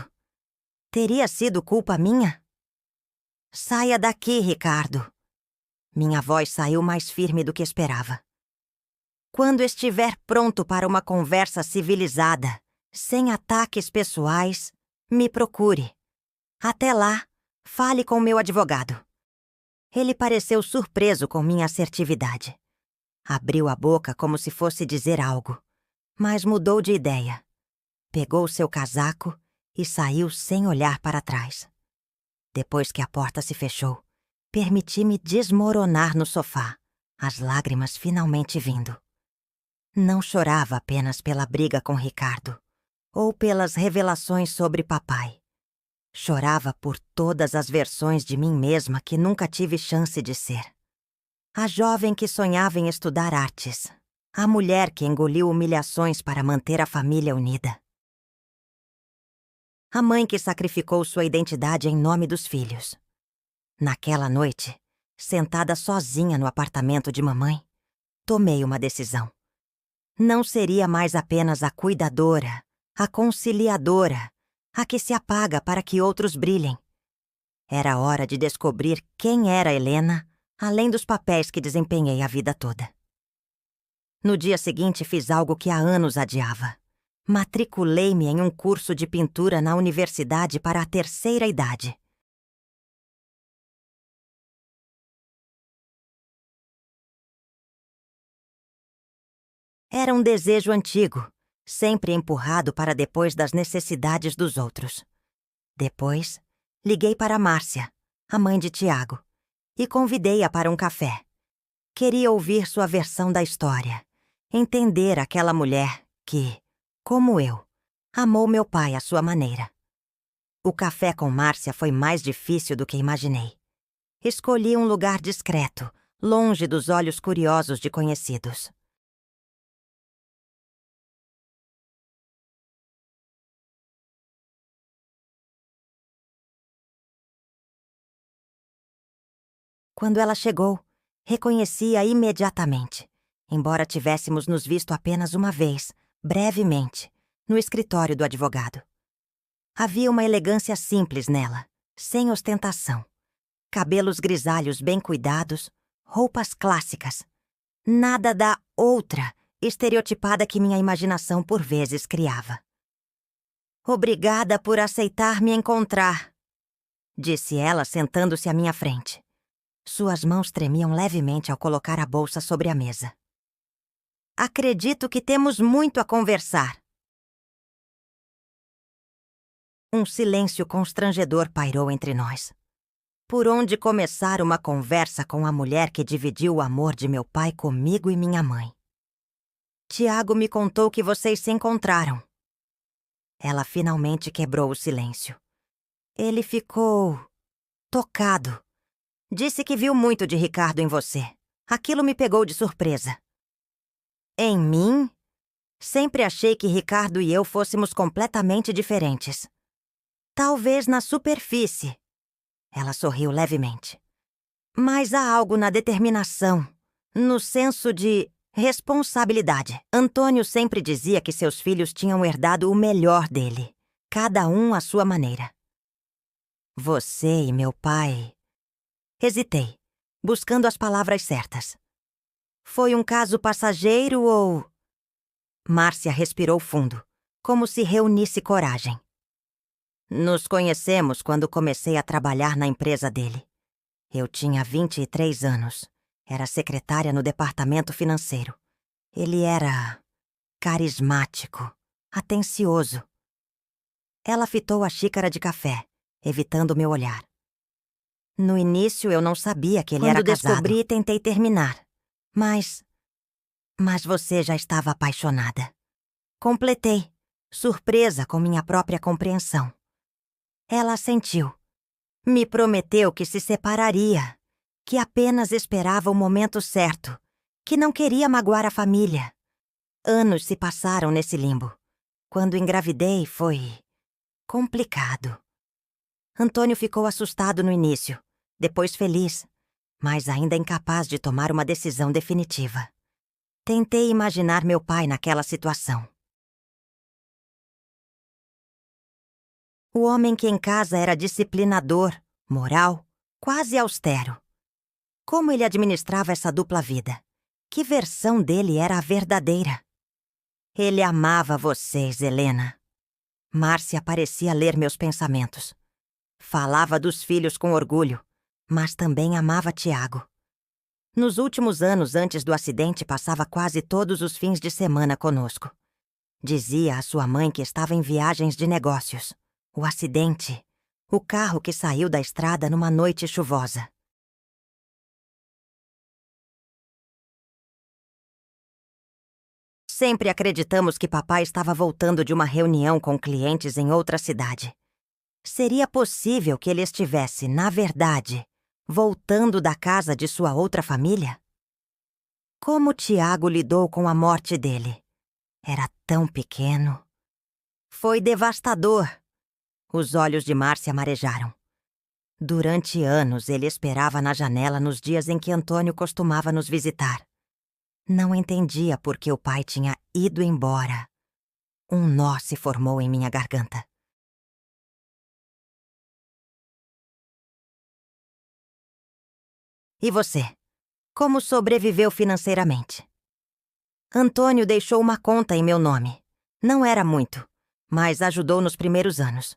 Teria sido culpa minha? Saia daqui, Ricardo. Minha voz saiu mais firme do que esperava. Quando estiver pronto para uma conversa civilizada, sem ataques pessoais, me procure. Até lá, fale com meu advogado. Ele pareceu surpreso com minha assertividade. Abriu a boca como se fosse dizer algo, mas mudou de ideia. Pegou seu casaco e saiu sem olhar para trás. Depois que a porta se fechou, permiti-me desmoronar no sofá, as lágrimas finalmente vindo. Não chorava apenas pela briga com Ricardo, ou pelas revelações sobre papai. Chorava por todas as versões de mim mesma que nunca tive chance de ser. A jovem que sonhava em estudar artes. A mulher que engoliu humilhações para manter a família unida. A mãe que sacrificou sua identidade em nome dos filhos. Naquela noite, sentada sozinha no apartamento de mamãe, tomei uma decisão. Não seria mais apenas a cuidadora, a conciliadora, a que se apaga para que outros brilhem. Era hora de descobrir quem era Helena, além dos papéis que desempenhei a vida toda. No dia seguinte fiz algo que há anos adiava. Matriculei-me em um curso de pintura na universidade para a terceira idade. Era um desejo antigo, sempre empurrado para depois das necessidades dos outros. Depois, liguei para Márcia, a mãe de Tiago, e convidei-a para um café. Queria ouvir sua versão da história, entender aquela mulher que, como eu, amou meu pai à sua maneira. O café com Márcia foi mais difícil do que imaginei. Escolhi um lugar discreto, longe dos olhos curiosos de conhecidos. Quando ela chegou, reconheci-a imediatamente, embora tivéssemos nos visto apenas uma vez, brevemente, no escritório do advogado. Havia uma elegância simples nela, sem ostentação. Cabelos grisalhos bem cuidados, roupas clássicas. Nada da outra, estereotipada que minha imaginação por vezes criava. "Obrigada por aceitar me encontrar", disse ela sentando-se à minha frente. Suas mãos tremiam levemente ao colocar a bolsa sobre a mesa. "Acredito que temos muito a conversar." Um silêncio constrangedor pairou entre nós. Por onde começar uma conversa com a mulher que dividiu o amor de meu pai comigo e minha mãe? Tiago me contou que vocês se encontraram. Ela finalmente quebrou o silêncio. Ele ficou tocado. Disse que viu muito de Ricardo em você. Aquilo me pegou de surpresa. Em mim? Sempre achei que Ricardo e eu fôssemos completamente diferentes. Talvez na superfície. Ela sorriu levemente. Mas há algo na determinação, no senso de responsabilidade. Antônio sempre dizia que seus filhos tinham herdado o melhor dele, cada um à sua maneira. Você e meu pai... Hesitei, buscando as palavras certas. Foi um caso passageiro ou... Márcia respirou fundo, como se reunisse coragem. Nos conhecemos quando comecei a trabalhar na empresa dele. Eu tinha 23 anos. Era secretária no departamento financeiro. Ele era carismático, atencioso. Ela fitou a xícara de café, evitando meu olhar. No início eu não sabia que ele era casado. Quando descobri, tentei terminar. Mas você já estava apaixonada. Completei, surpresa com minha própria compreensão. Ela assentiu. Me prometeu que se separaria, que apenas esperava o momento certo, que não queria magoar a família. Anos se passaram nesse limbo. Quando engravidei, foi complicado. Antônio ficou assustado no início, depois feliz, mas ainda incapaz de tomar uma decisão definitiva. Tentei imaginar meu pai naquela situação. O homem que em casa era disciplinador, moral, quase austero. Como ele administrava essa dupla vida? Que versão dele era a verdadeira? Ele amava vocês, Helena. Márcia parecia ler meus pensamentos. Falava dos filhos com orgulho, mas também amava Tiago. Nos últimos anos antes do acidente, passava quase todos os fins de semana conosco. Dizia à sua mãe que estava em viagens de negócios. O acidente, o carro que saiu da estrada numa noite chuvosa. Sempre acreditamos que papai estava voltando de uma reunião com clientes em outra cidade. Seria possível que ele estivesse, na verdade, voltando da casa de sua outra família? Como Tiago lidou com a morte dele? Era tão pequeno. Foi devastador. Os olhos de Márcia marejaram. Durante anos, ele esperava na janela nos dias em que Antônio costumava nos visitar. Não entendia por que o pai tinha ido embora. Um nó se formou em minha garganta. E você? Como sobreviveu financeiramente? Antônio deixou uma conta em meu nome. Não era muito, mas ajudou nos primeiros anos.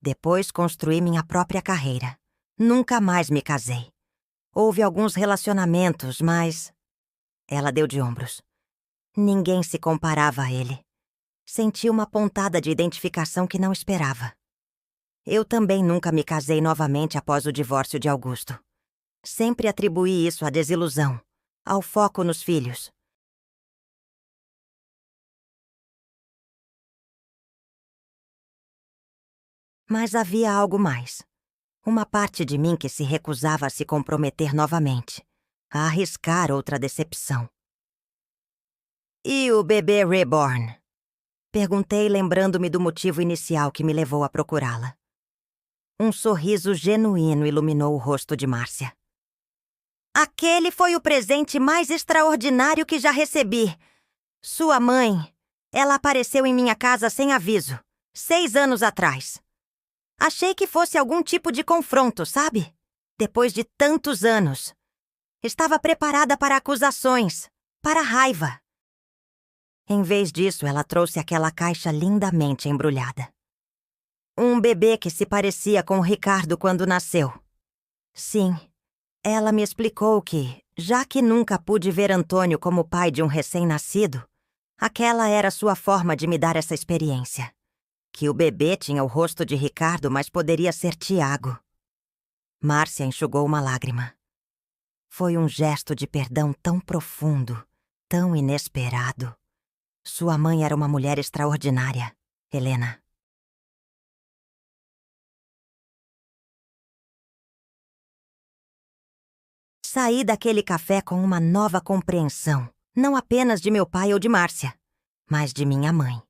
Depois construí minha própria carreira. Nunca mais me casei. Houve alguns relacionamentos, mas... Ela deu de ombros. Ninguém se comparava a ele. Senti uma pontada de identificação que não esperava. Eu também nunca me casei novamente após o divórcio de Augusto. Sempre atribuí isso à desilusão, ao foco nos filhos. Mas havia algo mais. Uma parte de mim que se recusava a se comprometer novamente, a arriscar outra decepção. E o bebê reborn? Perguntei, lembrando-me do motivo inicial que me levou a procurá-la. Um sorriso genuíno iluminou o rosto de Márcia. Aquele foi o presente mais extraordinário que já recebi. Sua mãe, ela apareceu em minha casa sem aviso, 6 anos atrás. Achei que fosse algum tipo de confronto, sabe? Depois de tantos anos. Estava preparada para acusações, para raiva. Em vez disso, ela trouxe aquela caixa lindamente embrulhada. Um bebê que se parecia com o Ricardo quando nasceu. Sim, ela me explicou que, já que nunca pude ver Antônio como pai de um recém-nascido, aquela era sua forma de me dar essa experiência. Que o bebê tinha o rosto de Ricardo, mas poderia ser Tiago. Márcia enxugou uma lágrima. Foi um gesto de perdão tão profundo, tão inesperado. Sua mãe era uma mulher extraordinária, Helena. Saí daquele café com uma nova compreensão, não apenas de meu pai ou de Márcia, mas de minha mãe.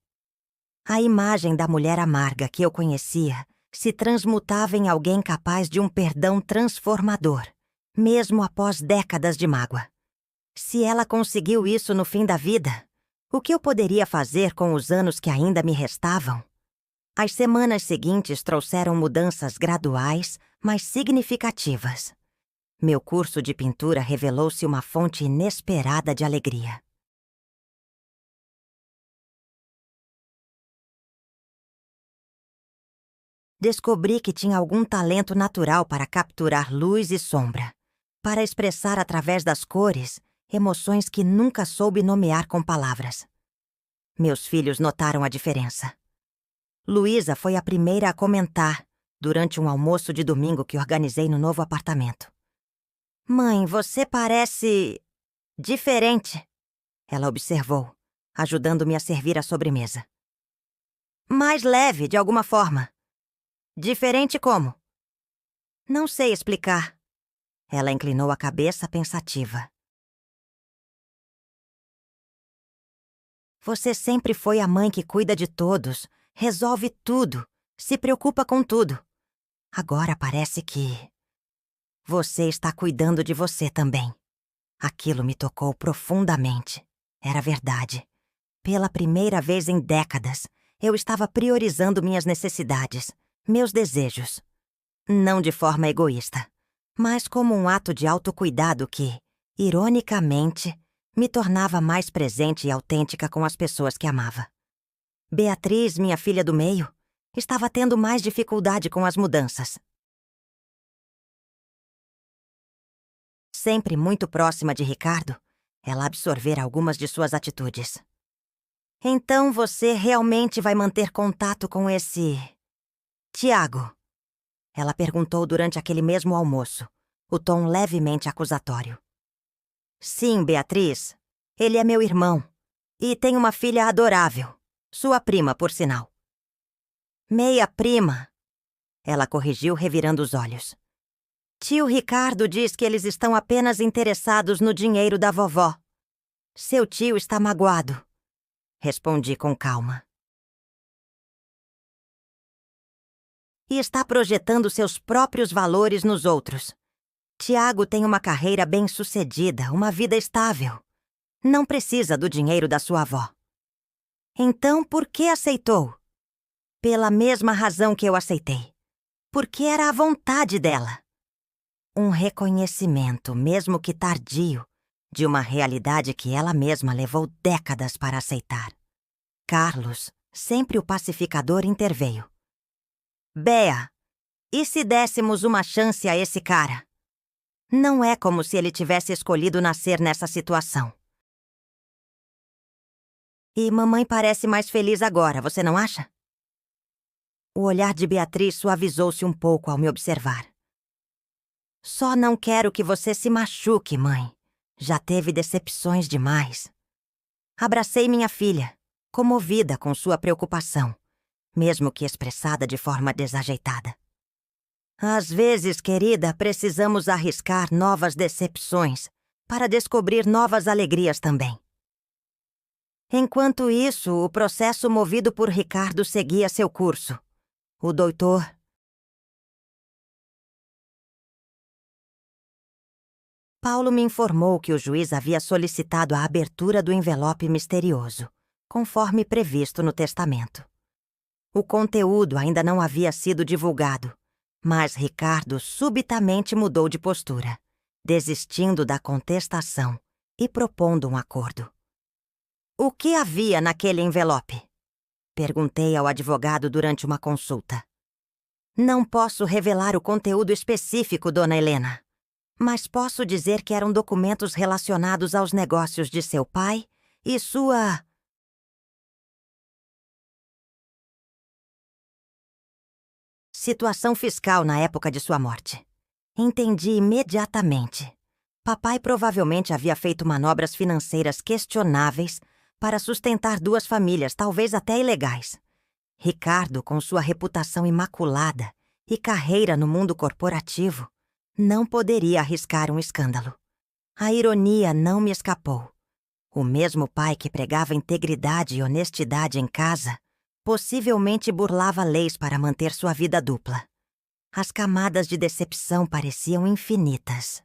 A imagem da mulher amarga que eu conhecia se transmutava em alguém capaz de um perdão transformador, mesmo após décadas de mágoa. Se ela conseguiu isso no fim da vida, o que eu poderia fazer com os anos que ainda me restavam? As semanas seguintes trouxeram mudanças graduais, mas significativas. Meu curso de pintura revelou-se uma fonte inesperada de alegria. Descobri que tinha algum talento natural para capturar luz e sombra, para expressar através das cores emoções que nunca soube nomear com palavras. Meus filhos notaram a diferença. Luísa foi a primeira a comentar, durante um almoço de domingo que organizei no novo apartamento. Mãe, você parece diferente, ela observou, ajudando-me a servir a sobremesa. Mais leve, de alguma forma. Diferente como? Não sei explicar. Ela inclinou a cabeça pensativa. Você sempre foi a mãe que cuida de todos, resolve tudo, se preocupa com tudo. Agora parece que você está cuidando de você também. Aquilo me tocou profundamente. Era verdade. Pela primeira vez em décadas, eu estava priorizando minhas necessidades, meus desejos. Não de forma egoísta, mas como um ato de autocuidado que, ironicamente, me tornava mais presente e autêntica com as pessoas que amava. Beatriz, minha filha do meio, estava tendo mais dificuldade com as mudanças. Sempre muito próxima de Ricardo, ela absorvera algumas de suas atitudes. Então você realmente vai manter contato com esse Tiago? Ela perguntou durante aquele mesmo almoço, o tom levemente acusatório. Sim, Beatriz. Ele é meu irmão. E tem uma filha adorável. Sua prima, por sinal. Meia prima. Ela corrigiu, revirando os olhos. Tio Ricardo diz que eles estão apenas interessados no dinheiro da vovó. Seu tio está magoado. Respondi com calma. E está projetando seus próprios valores nos outros. Tiago tem uma carreira bem-sucedida, uma vida estável. Não precisa do dinheiro da sua avó. Então, por que aceitou? Pela mesma razão que eu aceitei. Porque era a vontade dela. Um reconhecimento, mesmo que tardio, de uma realidade que ela mesma levou décadas para aceitar. Carlos, sempre o pacificador, interveio. Bea, e se dessemos uma chance a esse cara? Não é como se ele tivesse escolhido nascer nessa situação. E mamãe parece mais feliz agora, você não acha? O olhar de Beatriz suavizou-se um pouco ao me observar. Só não quero que você se machuque, mãe. Já teve decepções demais. Abracei minha filha, comovida com sua preocupação, mesmo que expressada de forma desajeitada. Às vezes, querida, precisamos arriscar novas decepções para descobrir novas alegrias também. Enquanto isso, o processo movido por Ricardo seguia seu curso. O doutor... Paulo me informou que o juiz havia solicitado a abertura do envelope misterioso, conforme previsto no testamento. O conteúdo ainda não havia sido divulgado, mas Ricardo subitamente mudou de postura, desistindo da contestação e propondo um acordo. O que havia naquele envelope? Perguntei ao advogado durante uma consulta. Não posso revelar o conteúdo específico, dona Helena, mas posso dizer que eram documentos relacionados aos negócios de seu pai e sua... situação fiscal na época de sua morte. Entendi imediatamente. Papai provavelmente havia feito manobras financeiras questionáveis para sustentar 2 famílias, talvez até ilegais. Ricardo, com sua reputação imaculada e carreira no mundo corporativo, não poderia arriscar um escândalo. A ironia não me escapou. O mesmo pai que pregava integridade e honestidade em casa, possivelmente burlava leis para manter sua vida dupla. As camadas de decepção pareciam infinitas.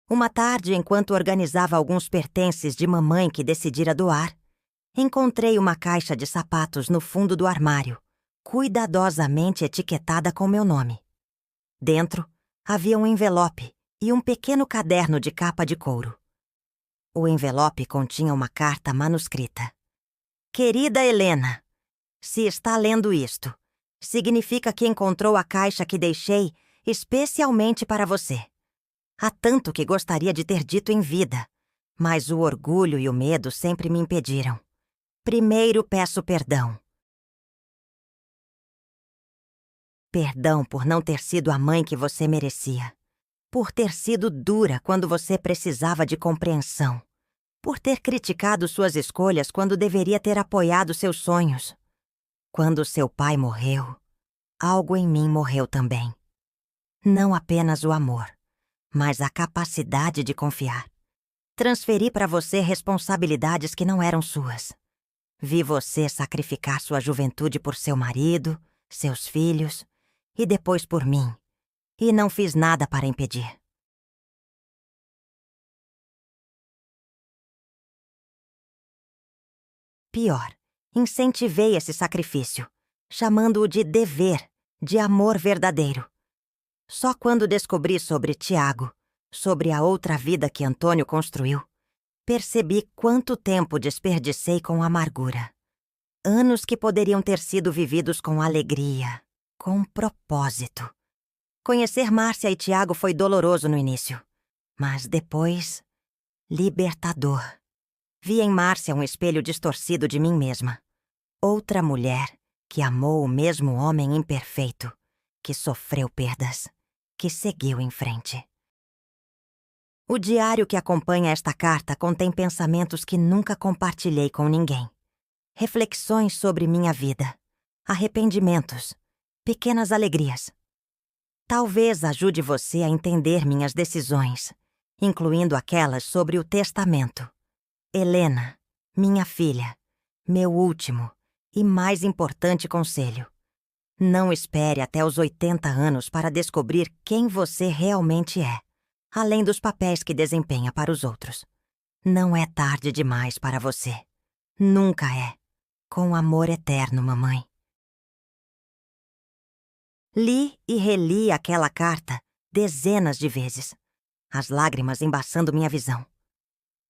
Uma tarde, enquanto organizava alguns pertences de mamãe que decidira doar, encontrei uma caixa de sapatos no fundo do armário, cuidadosamente etiquetada com meu nome. Dentro, havia um envelope e um pequeno caderno de capa de couro. O envelope continha uma carta manuscrita. Querida Helena, se está lendo isto, significa que encontrou a caixa que deixei especialmente para você. Há tanto que gostaria de ter dito em vida, mas o orgulho e o medo sempre me impediram. Primeiro peço perdão. Perdão por não ter sido a mãe que você merecia. Por ter sido dura quando você precisava de compreensão. Por ter criticado suas escolhas quando deveria ter apoiado seus sonhos. Quando seu pai morreu, algo em mim morreu também. Não apenas o amor, mas a capacidade de confiar. Transferi para você responsabilidades que não eram suas. Vi você sacrificar sua juventude por seu marido, seus filhos e depois por mim, e não fiz nada para impedir. Pior, incentivei esse sacrifício, chamando-o de dever, de amor verdadeiro. Só quando descobri sobre Tiago, sobre a outra vida que Antônio construiu, percebi quanto tempo desperdicei com amargura. Anos que poderiam ter sido vividos com alegria, com propósito. Conhecer Márcia e Tiago foi doloroso no início, mas depois, libertador. Vi em Márcia um espelho distorcido de mim mesma. Outra mulher que amou o mesmo homem imperfeito, que sofreu perdas, que seguiu em frente. O diário que acompanha esta carta contém pensamentos que nunca compartilhei com ninguém. Reflexões sobre minha vida, arrependimentos, pequenas alegrias. Talvez ajude você a entender minhas decisões, incluindo aquelas sobre o testamento. Helena, minha filha, meu último e mais importante conselho. Não espere até os 80 anos para descobrir quem você realmente é, além dos papéis que desempenha para os outros. Não é tarde demais para você. Nunca é. Com amor eterno, mamãe. Li e reli aquela carta dezenas de vezes, as lágrimas embaçando minha visão.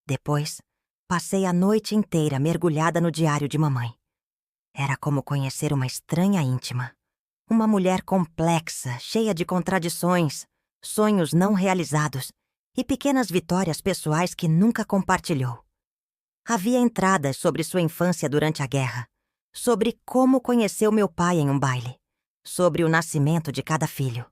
Depois, passei a noite inteira mergulhada no diário de mamãe. Era como conhecer uma estranha íntima. Uma mulher complexa, cheia de contradições, sonhos não realizados e pequenas vitórias pessoais que nunca compartilhou. Havia entradas sobre sua infância durante a guerra, sobre como conheceu meu pai em um baile, sobre o nascimento de cada filho.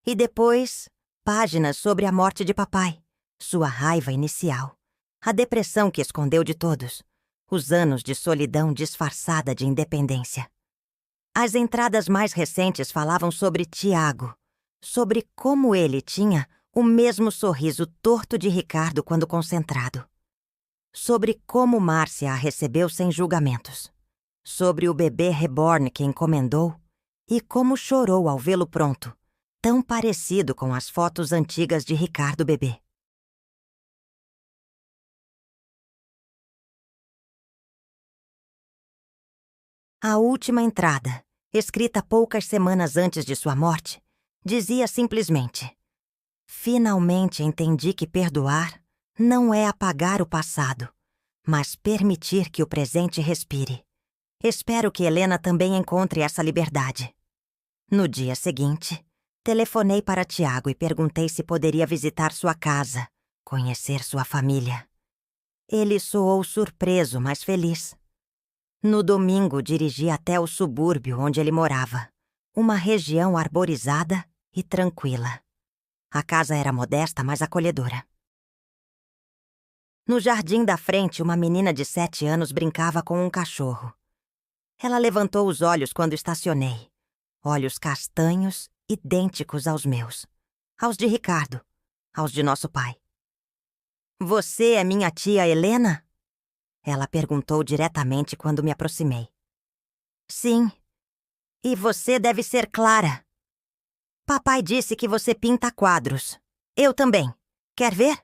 E depois, páginas sobre a morte de papai, sua raiva inicial, a depressão que escondeu de todos, os anos de solidão disfarçada de independência. As entradas mais recentes falavam sobre Tiago, sobre como ele tinha o mesmo sorriso torto de Ricardo quando concentrado, sobre como Márcia a recebeu sem julgamentos, sobre o bebê reborn que encomendou e como chorou ao vê-lo pronto, tão parecido com as fotos antigas de Ricardo bebê. A última entrada, escrita poucas semanas antes de sua morte, dizia simplesmente: finalmente entendi que perdoar não é apagar o passado, mas permitir que o presente respire. Espero que Helena também encontre essa liberdade. No dia seguinte, telefonei para Tiago e perguntei se poderia visitar sua casa, conhecer sua família. Ele soou surpreso, mas feliz. No domingo, dirigi até o subúrbio onde ele morava, uma região arborizada e tranquila. A casa era modesta, mas acolhedora. No jardim da frente, uma menina de 7 anos brincava com um cachorro. Ela levantou os olhos quando estacionei. Olhos castanhos, idênticos aos meus. Aos de Ricardo. Aos de nosso pai. "Você é minha tia Helena?" Ela perguntou diretamente quando me aproximei. "Sim. E você deve ser Clara. Papai disse que você pinta quadros. Eu também. Quer ver?"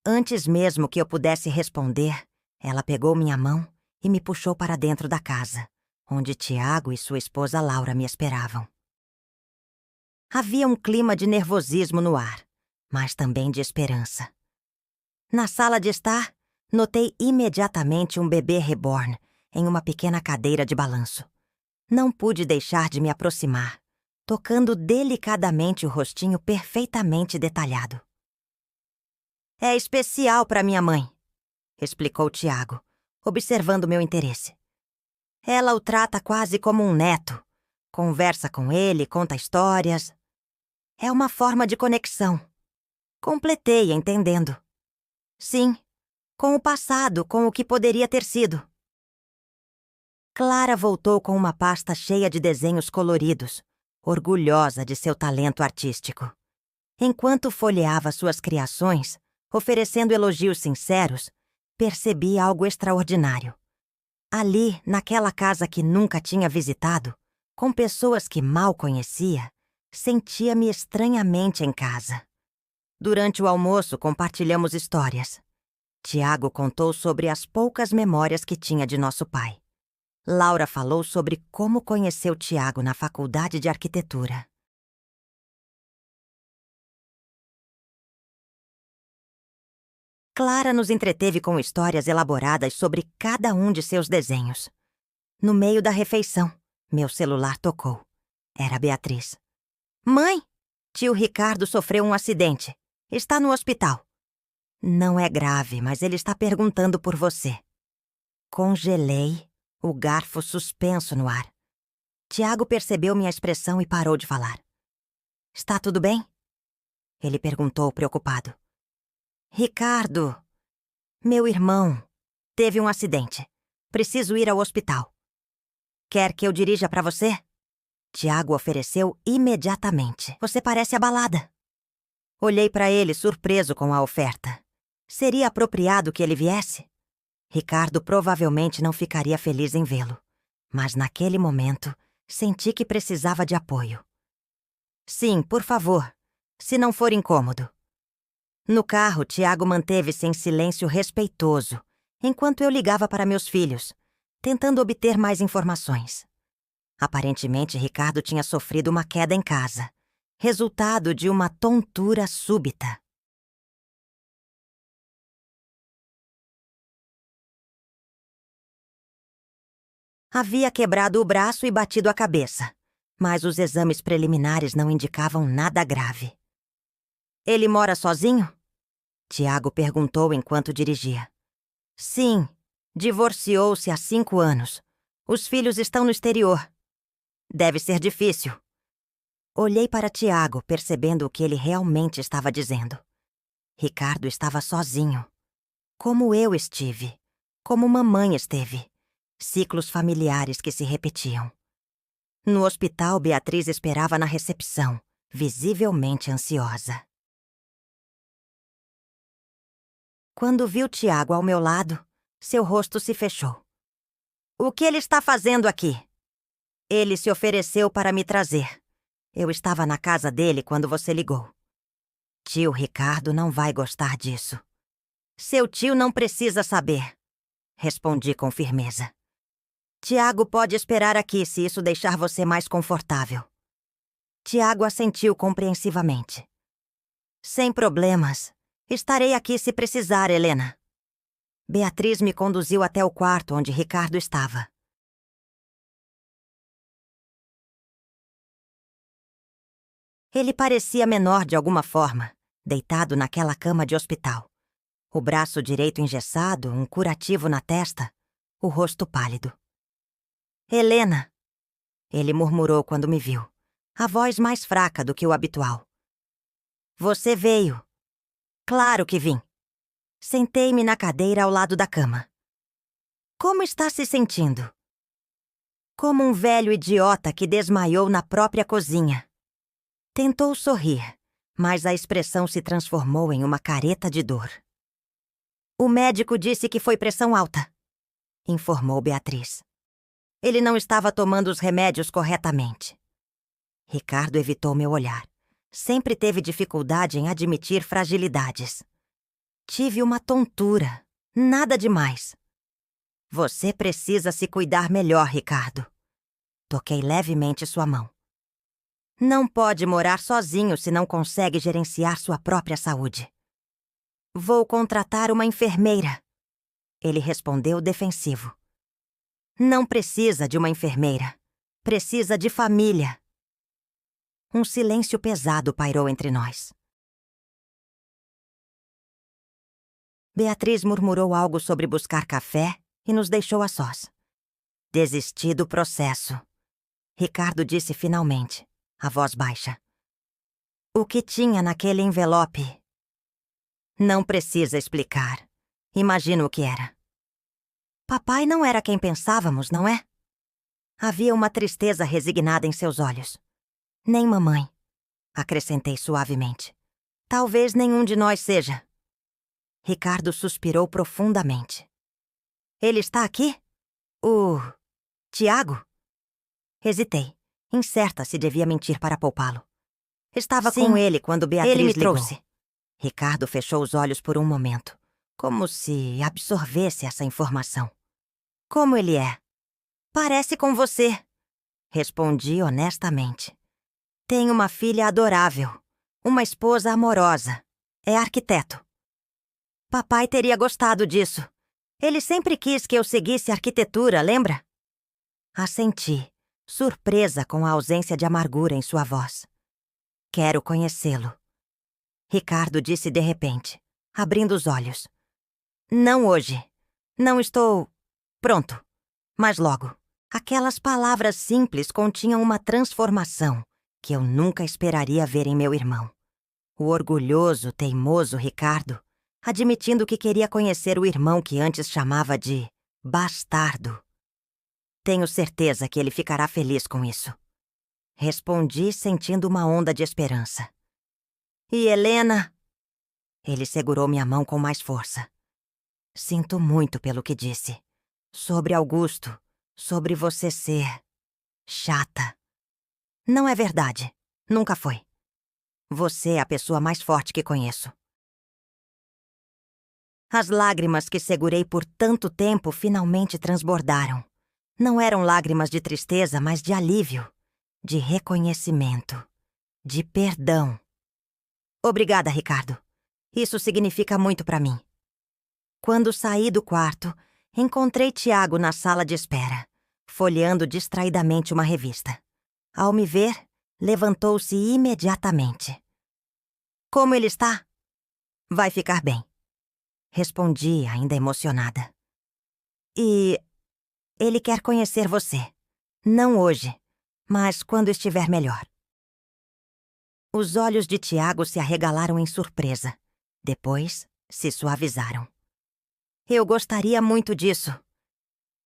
Antes mesmo que eu pudesse responder, ela pegou minha mão e me puxou para dentro da casa, onde Tiago e sua esposa Laura me esperavam. Havia um clima de nervosismo no ar, mas também de esperança. Na sala de estar, notei imediatamente um bebê reborn em uma pequena cadeira de balanço. Não pude deixar de me aproximar, tocando delicadamente o rostinho perfeitamente detalhado. "É especial para minha mãe", explicou Tiago, observando meu interesse. "Ela o trata quase como um neto. Conversa com ele, conta histórias. É uma forma de conexão." Completei, entendendo. "Sim, com o passado, com o que poderia ter sido." Clara voltou com uma pasta cheia de desenhos coloridos, orgulhosa de seu talento artístico. Enquanto folheava suas criações, oferecendo elogios sinceros, percebi algo extraordinário. Ali, naquela casa que nunca tinha visitado, com pessoas que mal conhecia, sentia-me estranhamente em casa. Durante o almoço, compartilhamos histórias. Tiago contou sobre as poucas memórias que tinha de nosso pai. Laura falou sobre como conheceu Tiago na faculdade de arquitetura. Clara nos entreteve com histórias elaboradas sobre cada um de seus desenhos. No meio da refeição, meu celular tocou. Era Beatriz. "Mãe, tio Ricardo sofreu um acidente. Está no hospital." "Não é grave, mas ele está perguntando por você." Congelei, o garfo suspenso no ar. Tiago percebeu minha expressão e parou de falar. "Está tudo bem?" Ele perguntou, preocupado. "Ricardo, meu irmão, teve um acidente. Preciso ir ao hospital. Quer que eu dirija para você?" Tiago ofereceu imediatamente. "Você parece abalada." Olhei para ele, surpreso com a oferta. Seria apropriado que ele viesse? Ricardo provavelmente não ficaria feliz em vê-lo. Mas naquele momento, senti que precisava de apoio. "Sim, por favor, se não for incômodo." No carro, Tiago manteve-se em silêncio respeitoso, enquanto eu ligava para meus filhos, tentando obter mais informações. Aparentemente, Ricardo tinha sofrido uma queda em casa, resultado de uma tontura súbita. Havia quebrado o braço e batido a cabeça, mas os exames preliminares não indicavam nada grave. "Ele mora sozinho?" Tiago perguntou enquanto dirigia. "Sim, divorciou-se há 5 anos. Os filhos estão no exterior. Deve ser difícil." Olhei para Tiago, percebendo o que ele realmente estava dizendo. Ricardo estava sozinho. Como eu estive. Como mamãe esteve. Ciclos familiares que se repetiam. No hospital, Beatriz esperava na recepção, visivelmente ansiosa. Quando viu Tiago ao meu lado, seu rosto se fechou. "O que ele está fazendo aqui?" "Ele se ofereceu para me trazer. Eu estava na casa dele quando você ligou." "Tio Ricardo não vai gostar disso." "Seu tio não precisa saber", respondi com firmeza. "Tiago pode esperar aqui se isso deixar você mais confortável." Tiago assentiu compreensivamente. "Sem problemas. Estarei aqui se precisar, Helena." Beatriz me conduziu até o quarto onde Ricardo estava. Ele parecia menor de alguma forma, deitado naquela cama de hospital. O braço direito engessado, um curativo na testa, o rosto pálido. Helena! Ele murmurou quando me viu, a voz mais fraca do que o habitual. Você veio. Claro que vim. Sentei-me na cadeira ao lado da cama. Como está se sentindo? Como um velho idiota que desmaiou na própria cozinha. Tentou sorrir, mas a expressão se transformou em uma careta de dor. O médico disse que foi pressão alta, informou Beatriz. Ele não estava tomando os remédios corretamente. Ricardo evitou meu olhar. Sempre teve dificuldade em admitir fragilidades. Tive uma tontura, nada demais. Você precisa se cuidar melhor, Ricardo. Toquei levemente sua mão. Não pode morar sozinho se não consegue gerenciar sua própria saúde. Vou contratar uma enfermeira. Ele respondeu defensivo. Não precisa de uma enfermeira. Precisa de família. Um silêncio pesado pairou entre nós. Beatriz murmurou algo sobre buscar café e nos deixou a sós. Desisti do processo. Ricardo disse finalmente, a voz baixa. O que tinha naquele envelope? Não precisa explicar. Imagino o que era. Papai não era quem pensávamos, não é? Havia uma tristeza resignada em seus olhos. Nem mamãe, acrescentei suavemente. Talvez nenhum de nós seja. Ricardo suspirou profundamente. Ele está aqui? O Tiago? Hesitei, incerta se devia mentir para poupá-lo. Estava com ele quando Beatriz ele me ligou. trouxe. Ricardo fechou os olhos por um momento, como se absorvesse essa informação. Como ele é? Parece com você, respondi honestamente. Tem uma filha adorável, uma esposa amorosa. É arquiteto. Papai teria gostado disso. Ele sempre quis que eu seguisse arquitetura, lembra? Assenti, surpresa com a ausência de amargura em sua voz. Quero conhecê-lo. Ricardo disse de repente, abrindo os olhos. Não hoje. Não estou pronto. Mas logo. Aquelas palavras simples continham uma transformação que eu nunca esperaria ver em meu irmão. O orgulhoso, teimoso Ricardo, admitindo que queria conhecer o irmão que antes chamava de bastardo. Tenho certeza que ele ficará feliz com isso. Respondi sentindo uma onda de esperança. E Helena? Ele segurou minha mão com mais força. Sinto muito pelo que disse. Sobre Augusto, sobre você ser chata. Não é verdade. Nunca foi. Você é a pessoa mais forte que conheço. As lágrimas que segurei por tanto tempo finalmente transbordaram. Não eram lágrimas de tristeza, mas de alívio, de reconhecimento, de perdão. Obrigada, Ricardo. Isso significa muito para mim. Quando saí do quarto, encontrei Tiago na sala de espera, folheando distraidamente uma revista. Ao me ver, levantou-se imediatamente. Como ele está? Vai ficar bem. Respondi, ainda emocionada. E ele quer conhecer você. Não hoje, mas quando estiver melhor. Os olhos de Tiago se arregalaram em surpresa. Depois, se suavizaram. Eu gostaria muito disso.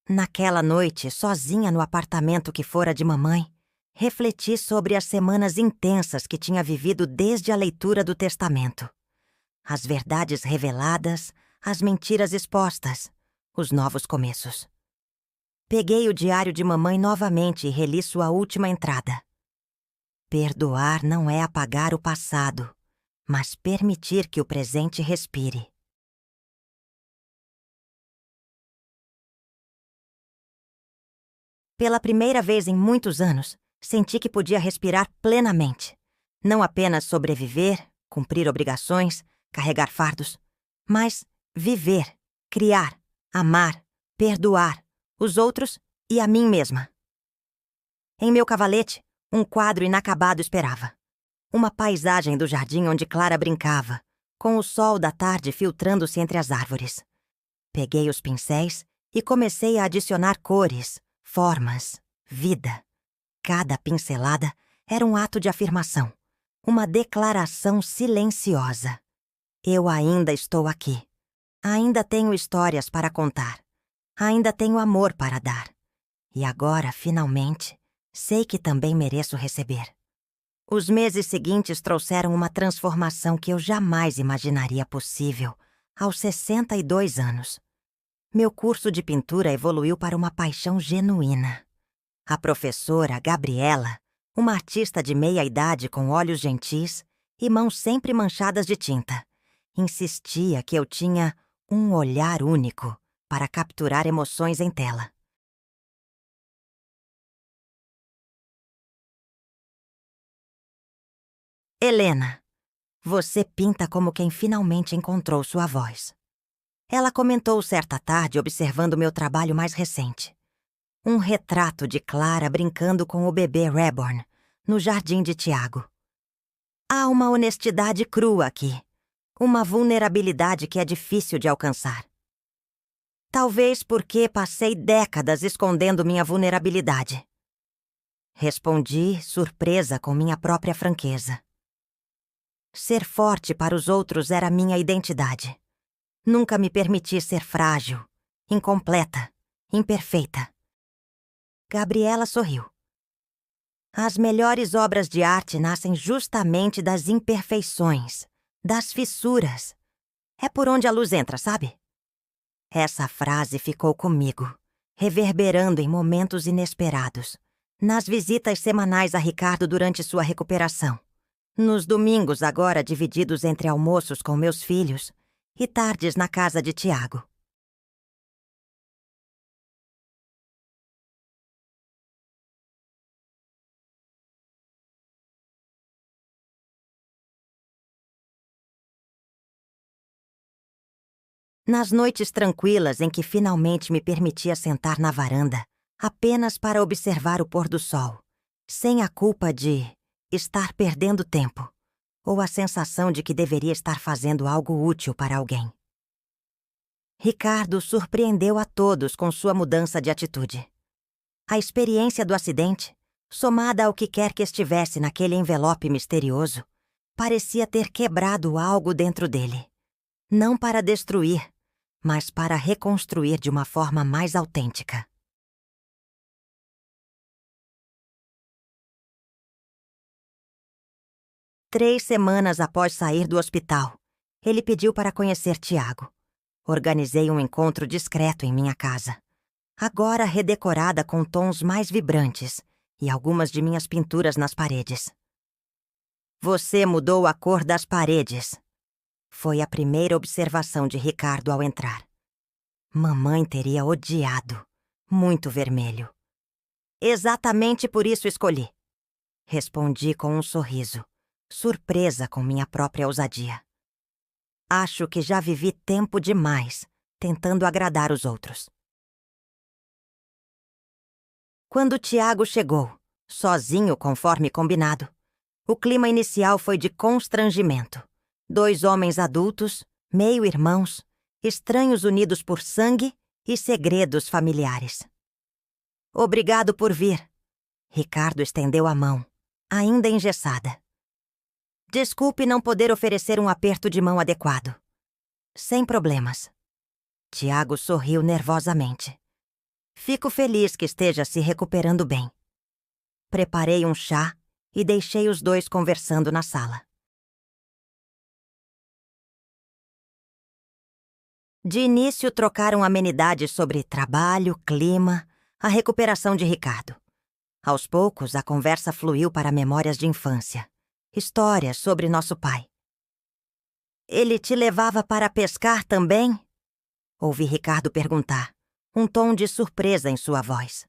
Naquela noite, sozinha no apartamento que fora de mamãe, refleti sobre as semanas intensas que tinha vivido desde a leitura do testamento. As verdades reveladas, as mentiras expostas, os novos começos. Peguei o diário de mamãe novamente e reli sua última entrada. Perdoar não é apagar o passado, mas permitir que o presente respire. Pela primeira vez em muitos anos, senti que podia respirar plenamente. Não apenas sobreviver, cumprir obrigações, carregar fardos, mas viver, criar, amar, perdoar os outros e a mim mesma. Em meu cavalete, um quadro inacabado esperava. Uma paisagem do jardim onde Clara brincava, com o sol da tarde filtrando-se entre as árvores. Peguei os pincéis e comecei a adicionar cores, formas, vida. Cada pincelada era um ato de afirmação, uma declaração silenciosa. Eu ainda estou aqui. Ainda tenho histórias para contar. Ainda tenho amor para dar. E agora, finalmente, sei que também mereço receber. Os meses seguintes trouxeram uma transformação que eu jamais imaginaria possível aos 62 anos. Meu curso de pintura evoluiu para uma paixão genuína. A professora Gabriela, uma artista de meia-idade com olhos gentis e mãos sempre manchadas de tinta, insistia que eu tinha um olhar único para capturar emoções em tela. Helena, você pinta como quem finalmente encontrou sua voz. Ela comentou certa tarde observando meu trabalho mais recente. Um retrato de Clara brincando com o bebê Reborn, no jardim de Tiago. Há uma honestidade crua aqui, uma vulnerabilidade que é difícil de alcançar. Talvez porque passei décadas escondendo minha vulnerabilidade. Respondi, surpresa com minha própria franqueza. Ser forte para os outros era minha identidade. Nunca me permiti ser frágil, incompleta, imperfeita. Gabriela sorriu. As melhores obras de arte nascem justamente das imperfeições, das fissuras. É por onde a luz entra, sabe? Essa frase ficou comigo, reverberando em momentos inesperados, nas visitas semanais a Ricardo durante sua recuperação, nos domingos agora divididos entre almoços com meus filhos e tardes na casa de Tiago. Nas noites tranquilas em que finalmente me permitia sentar na varanda, apenas para observar o pôr do sol, sem a culpa de estar perdendo tempo, ou a sensação de que deveria estar fazendo algo útil para alguém. Ricardo surpreendeu a todos com sua mudança de atitude. A experiência do acidente, somada ao que quer que estivesse naquele envelope misterioso, parecia ter quebrado algo dentro dele. Não para destruir, mas para reconstruir de uma forma mais autêntica. Três semanas após sair do hospital, ele pediu para conhecer Tiago. Organizei um encontro discreto em minha casa, agora redecorada com tons mais vibrantes e algumas de minhas pinturas nas paredes. Você mudou a cor das paredes. Foi a primeira observação de Ricardo ao entrar. Mamãe teria odiado. Muito vermelho. Exatamente por isso escolhi. Respondi com um sorriso, surpresa com minha própria ousadia. Acho que já vivi tempo demais tentando agradar os outros. Quando Tiago chegou, sozinho conforme combinado, o clima inicial foi de constrangimento. 2 homens adultos, meio-irmãos, estranhos unidos por sangue e segredos familiares. Obrigado por vir. Ricardo estendeu a mão, ainda engessada. Desculpe não poder oferecer um aperto de mão adequado. Sem problemas. Tiago sorriu nervosamente. Fico feliz que esteja se recuperando bem. Preparei um chá e deixei os dois conversando na sala. De início, trocaram amenidades sobre trabalho, clima, a recuperação de Ricardo. Aos poucos, a conversa fluiu para memórias de infância, histórias sobre nosso pai. Ele te levava para pescar também? Ouvi Ricardo perguntar, um tom de surpresa em sua voz.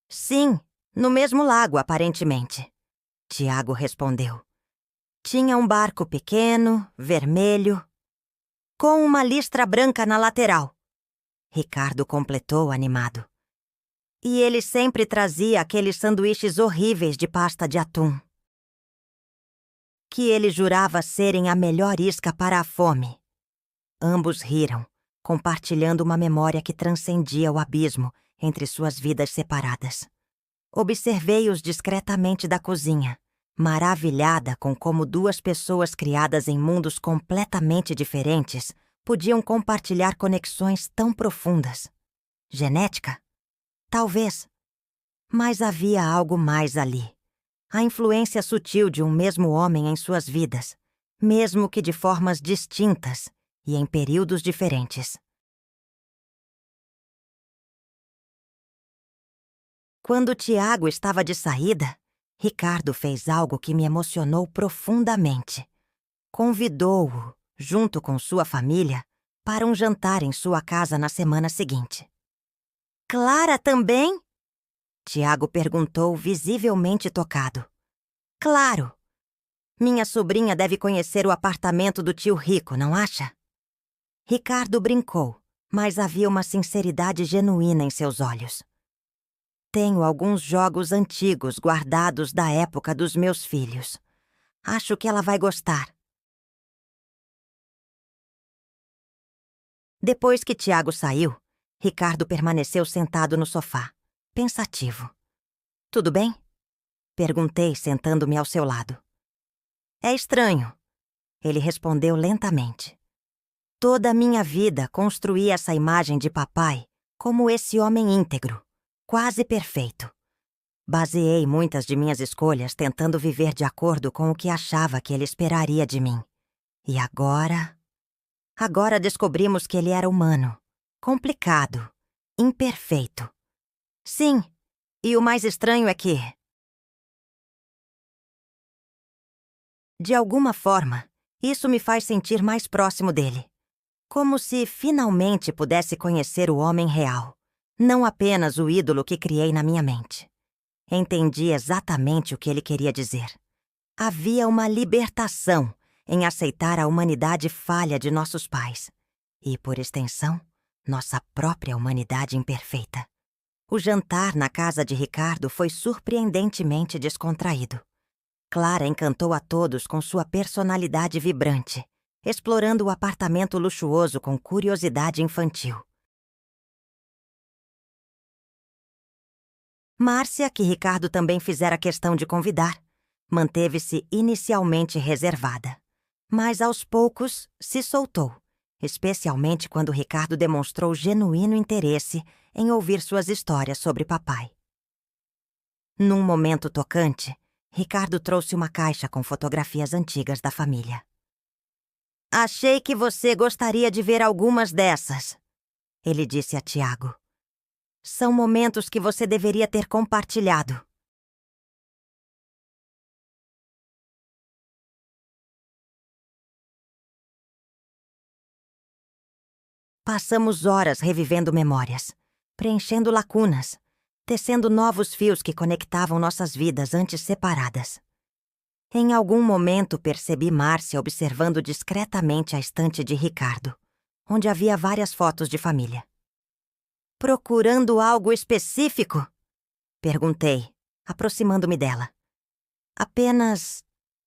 Sim, no mesmo lago, aparentemente. Tiago respondeu. Tinha um barco pequeno, vermelho, com uma listra branca na lateral. Ricardo completou animado. E ele sempre trazia aqueles sanduíches horríveis de pasta de atum, que ele jurava serem a melhor isca para a fome. Ambos riram, compartilhando uma memória que transcendia o abismo entre suas vidas separadas. Observei-os discretamente da cozinha, maravilhada com como duas pessoas criadas em mundos completamente diferentes podiam compartilhar conexões tão profundas. Genética? Talvez. Mas havia algo mais ali. A influência sutil de um mesmo homem em suas vidas, mesmo que de formas distintas e em períodos diferentes. Quando Tiago estava de saída, Ricardo fez algo que me emocionou profundamente. Convidou-o, junto com sua família, para um jantar em sua casa na semana seguinte. Clara também? Tiago perguntou, visivelmente tocado. Claro! Minha sobrinha deve conhecer o apartamento do tio Rico, não acha? Ricardo brincou, mas havia uma sinceridade genuína em seus olhos. Tenho alguns jogos antigos guardados da época dos meus filhos. Acho que ela vai gostar. Depois que Tiago saiu, Ricardo permaneceu sentado no sofá, pensativo. Tudo bem? Perguntei, sentando-me ao seu lado. É estranho, ele respondeu lentamente. Toda a minha vida construí essa imagem de papai como esse homem íntegro, quase perfeito. Baseei muitas de minhas escolhas tentando viver de acordo com o que achava que ele esperaria de mim. E agora descobrimos que ele era humano, complicado, imperfeito. Sim, e o mais estranho é que, de alguma forma, isso me faz sentir mais próximo dele. Como se finalmente pudesse conhecer o homem real, não apenas o ídolo que criei na minha mente. Entendi exatamente o que ele queria dizer. Havia uma libertação em aceitar a humanidade falha de nossos pais e, por extensão, nossa própria humanidade imperfeita. O jantar na casa de Ricardo foi surpreendentemente descontraído. Clara encantou a todos com sua personalidade vibrante, explorando o apartamento luxuoso com curiosidade infantil. Márcia, que Ricardo também fizera questão de convidar, manteve-se inicialmente reservada, mas aos poucos se soltou, especialmente quando Ricardo demonstrou genuíno interesse em ouvir suas histórias sobre papai. Num momento tocante, Ricardo trouxe uma caixa com fotografias antigas da família. Achei que você gostaria de ver algumas dessas, ele disse a Tiago. São momentos que você deveria ter compartilhado. Passamos horas revivendo memórias, preenchendo lacunas, tecendo novos fios que conectavam nossas vidas antes separadas. Em algum momento percebi Márcia observando discretamente a estante de Ricardo, onde havia várias fotos de família. Procurando algo específico? Perguntei, aproximando-me dela. Apenas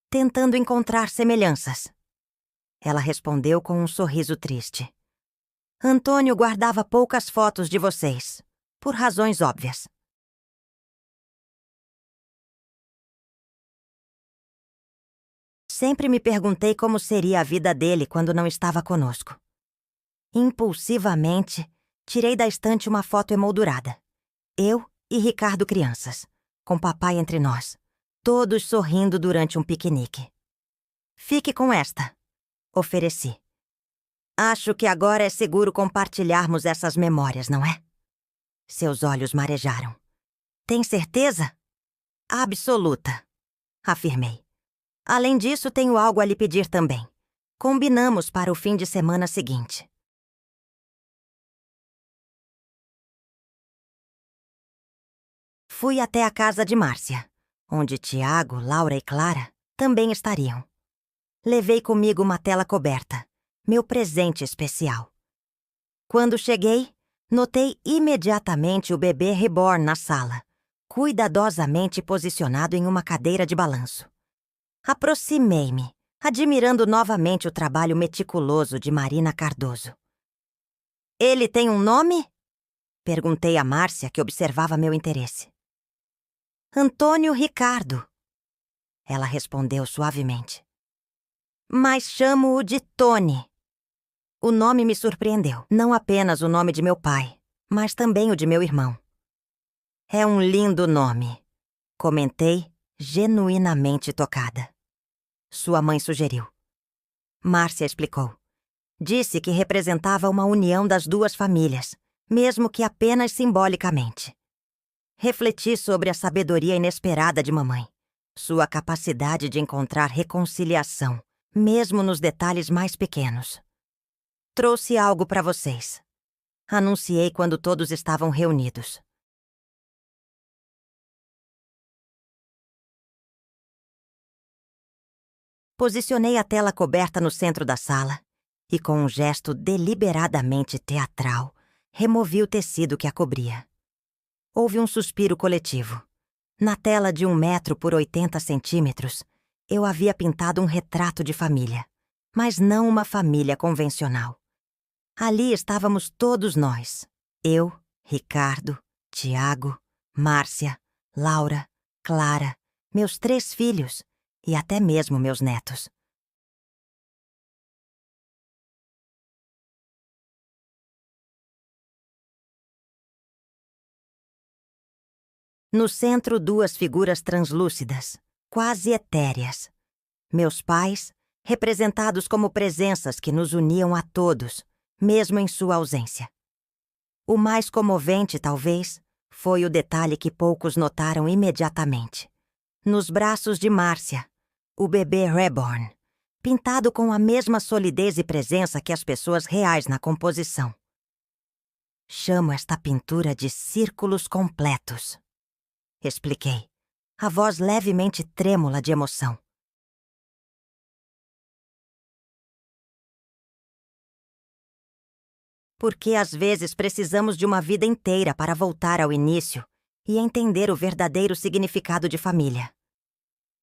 tentando encontrar semelhanças. Ela respondeu com um sorriso triste. Antônio guardava poucas fotos de vocês, por razões óbvias. Sempre me perguntei como seria a vida dele quando não estava conosco. Impulsivamente, tirei da estante uma foto emoldurada. Eu e Ricardo crianças, com papai entre nós, todos sorrindo durante um piquenique. Fique com esta, ofereci. Acho que agora é seguro compartilharmos essas memórias, não é? Seus olhos marejaram. Tem certeza? Absoluta, afirmei. Além disso, tenho algo a lhe pedir também. Combinamos para o fim de semana seguinte. Fui até a casa de Márcia, onde Tiago, Laura e Clara também estariam. Levei comigo uma tela coberta, meu presente especial. Quando cheguei, notei imediatamente o bebê reborn na sala, cuidadosamente posicionado em uma cadeira de balanço. Aproximei-me, admirando novamente o trabalho meticuloso de Marina Cardoso. Ele tem um nome? Perguntei a Márcia, que observava meu interesse. Antônio Ricardo. Ela respondeu suavemente. Mas chamo-o de Tony. O nome me surpreendeu. Não apenas o nome de meu pai, mas também o de meu irmão. É um lindo nome, comentei, genuinamente tocada. Sua mãe sugeriu. Márcia explicou. Disse que representava uma união das duas famílias, mesmo que apenas simbolicamente. Refleti sobre a sabedoria inesperada de mamãe, sua capacidade de encontrar reconciliação, mesmo nos detalhes mais pequenos. Trouxe algo para vocês. Anunciei quando todos estavam reunidos. Posicionei a tela coberta no centro da sala e, com um gesto deliberadamente teatral, removi o tecido que a cobria. Houve um suspiro coletivo. Na tela de 1 metro por 80 centímetros, eu havia pintado um retrato de família, mas não uma família convencional. Ali estávamos todos nós. Eu, Ricardo, Tiago, Márcia, Laura, Clara, meus 3 filhos e até mesmo meus netos. No centro, 2 figuras translúcidas, quase etéreas. Meus pais, representados como presenças que nos uniam a todos, mesmo em sua ausência. O mais comovente, talvez, foi o detalhe que poucos notaram imediatamente. Nos braços de Márcia, o bebê reborn, pintado com a mesma solidez e presença que as pessoas reais na composição. Chamo esta pintura de círculos completos. Expliquei, a voz levemente trêmula de emoção. Porque às vezes precisamos de uma vida inteira para voltar ao início e entender o verdadeiro significado de família.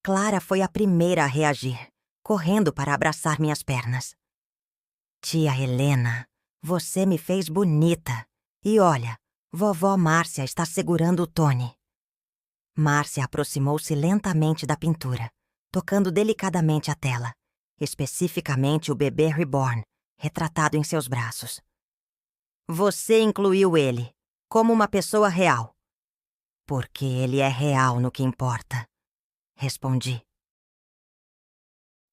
Clara foi a primeira a reagir, correndo para abraçar minhas pernas. Tia Helena, você me fez bonita. E olha, vovó Márcia está segurando o Tony. Márcia aproximou-se lentamente da pintura, tocando delicadamente a tela, especificamente o bebê reborn, retratado em seus braços. Você incluiu ele, como uma pessoa real. Porque ele é real no que importa, respondi.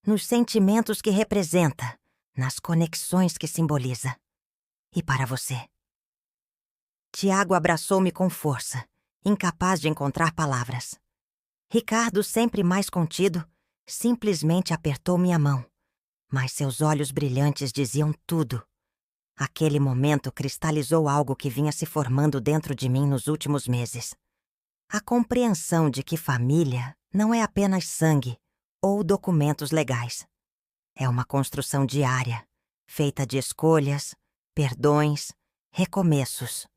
Nos sentimentos que representa, nas conexões que simboliza. E para você? Tiago abraçou-me com força, incapaz de encontrar palavras. Ricardo, sempre mais contido, simplesmente apertou minha mão, mas seus olhos brilhantes diziam tudo. Aquele momento cristalizou algo que vinha se formando dentro de mim nos últimos meses. A compreensão de que família não é apenas sangue ou documentos legais. É uma construção diária, feita de escolhas, perdões, recomeços.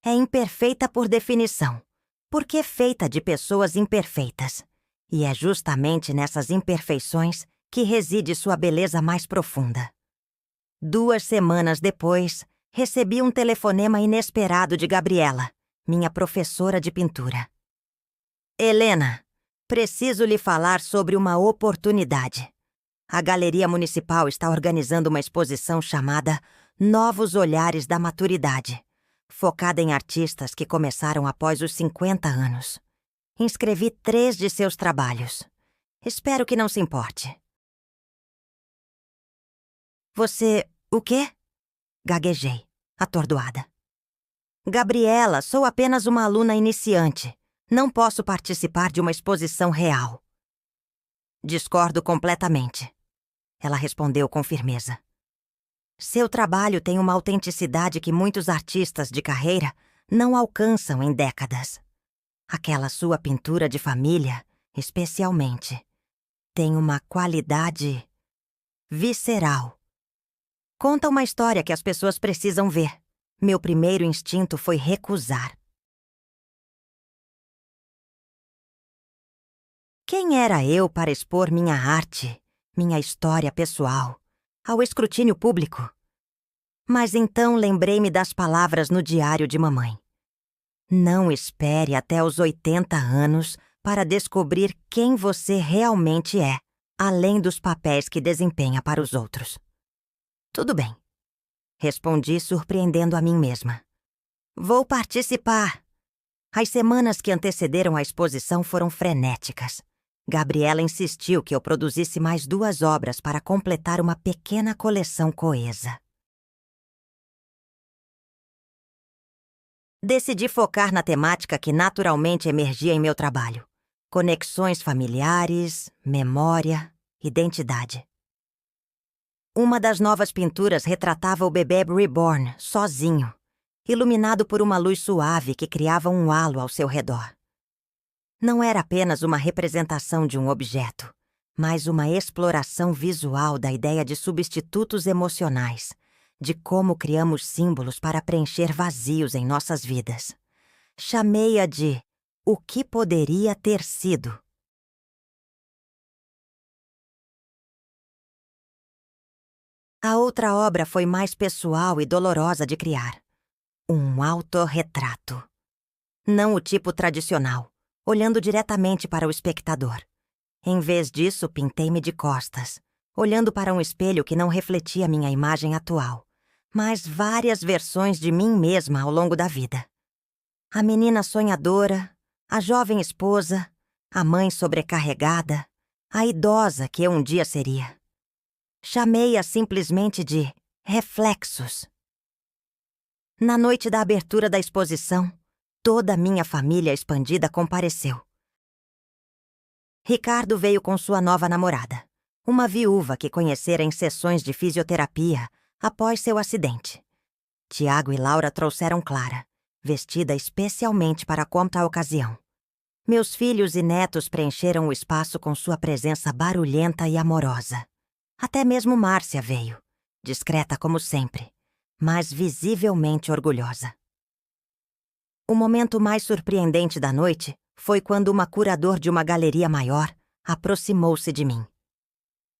É imperfeita por definição, porque é feita de pessoas imperfeitas. E é justamente nessas imperfeições que reside sua beleza mais profunda. 2 semanas depois, recebi um telefonema inesperado de Gabriela, minha professora de pintura. Helena, preciso lhe falar sobre uma oportunidade. A Galeria Municipal está organizando uma exposição chamada Novos Olhares da Maturidade, focada em artistas que começaram após os 50 anos. Inscrevi 3 de seus trabalhos. Espero que não se importe. Você... o quê? Gaguejei, atordoada. Gabriela, sou apenas uma aluna iniciante. Não posso participar de uma exposição real. Discordo completamente. Ela respondeu com firmeza. Seu trabalho tem uma autenticidade que muitos artistas de carreira não alcançam em décadas. Aquela sua pintura de família, especialmente, tem uma qualidade visceral. Conta uma história que as pessoas precisam ver. Meu primeiro instinto foi recusar. Quem era eu para expor minha arte, minha história pessoal, ao escrutínio público. Mas então lembrei-me das palavras no diário de mamãe. Não espere até os 80 anos para descobrir quem você realmente é, além dos papéis que desempenha para os outros. Tudo bem, respondi surpreendendo a mim mesma. Vou participar. As semanas que antecederam a exposição foram frenéticas. Gabriela insistiu que eu produzisse mais 2 obras para completar uma pequena coleção coesa. Decidi focar na temática que naturalmente emergia em meu trabalho: conexões familiares, memória, identidade. Uma das novas pinturas retratava o bebê reborn, sozinho, iluminado por uma luz suave que criava um halo ao seu redor. Não era apenas uma representação de um objeto, mas uma exploração visual da ideia de substitutos emocionais, de como criamos símbolos para preencher vazios em nossas vidas. Chamei-a de "O que poderia ter sido". A outra obra foi mais pessoal e dolorosa de criar. Um autorretrato. Não o tipo tradicional, olhando diretamente para o espectador. Em vez disso, pintei-me de costas, olhando para um espelho que não refletia minha imagem atual, mas várias versões de mim mesma ao longo da vida. A menina sonhadora, a jovem esposa, a mãe sobrecarregada, a idosa que eu um dia seria. Chamei-a simplesmente de reflexos. Na noite da abertura da exposição, toda a minha família expandida compareceu. Ricardo veio com sua nova namorada, uma viúva que conhecera em sessões de fisioterapia após seu acidente. Tiago e Laura trouxeram Clara, vestida especialmente para a ocasião. Meus filhos e netos preencheram o espaço com sua presença barulhenta e amorosa. Até mesmo Márcia veio, discreta como sempre, mas visivelmente orgulhosa. O momento mais surpreendente da noite foi quando uma curador de uma galeria maior aproximou-se de mim.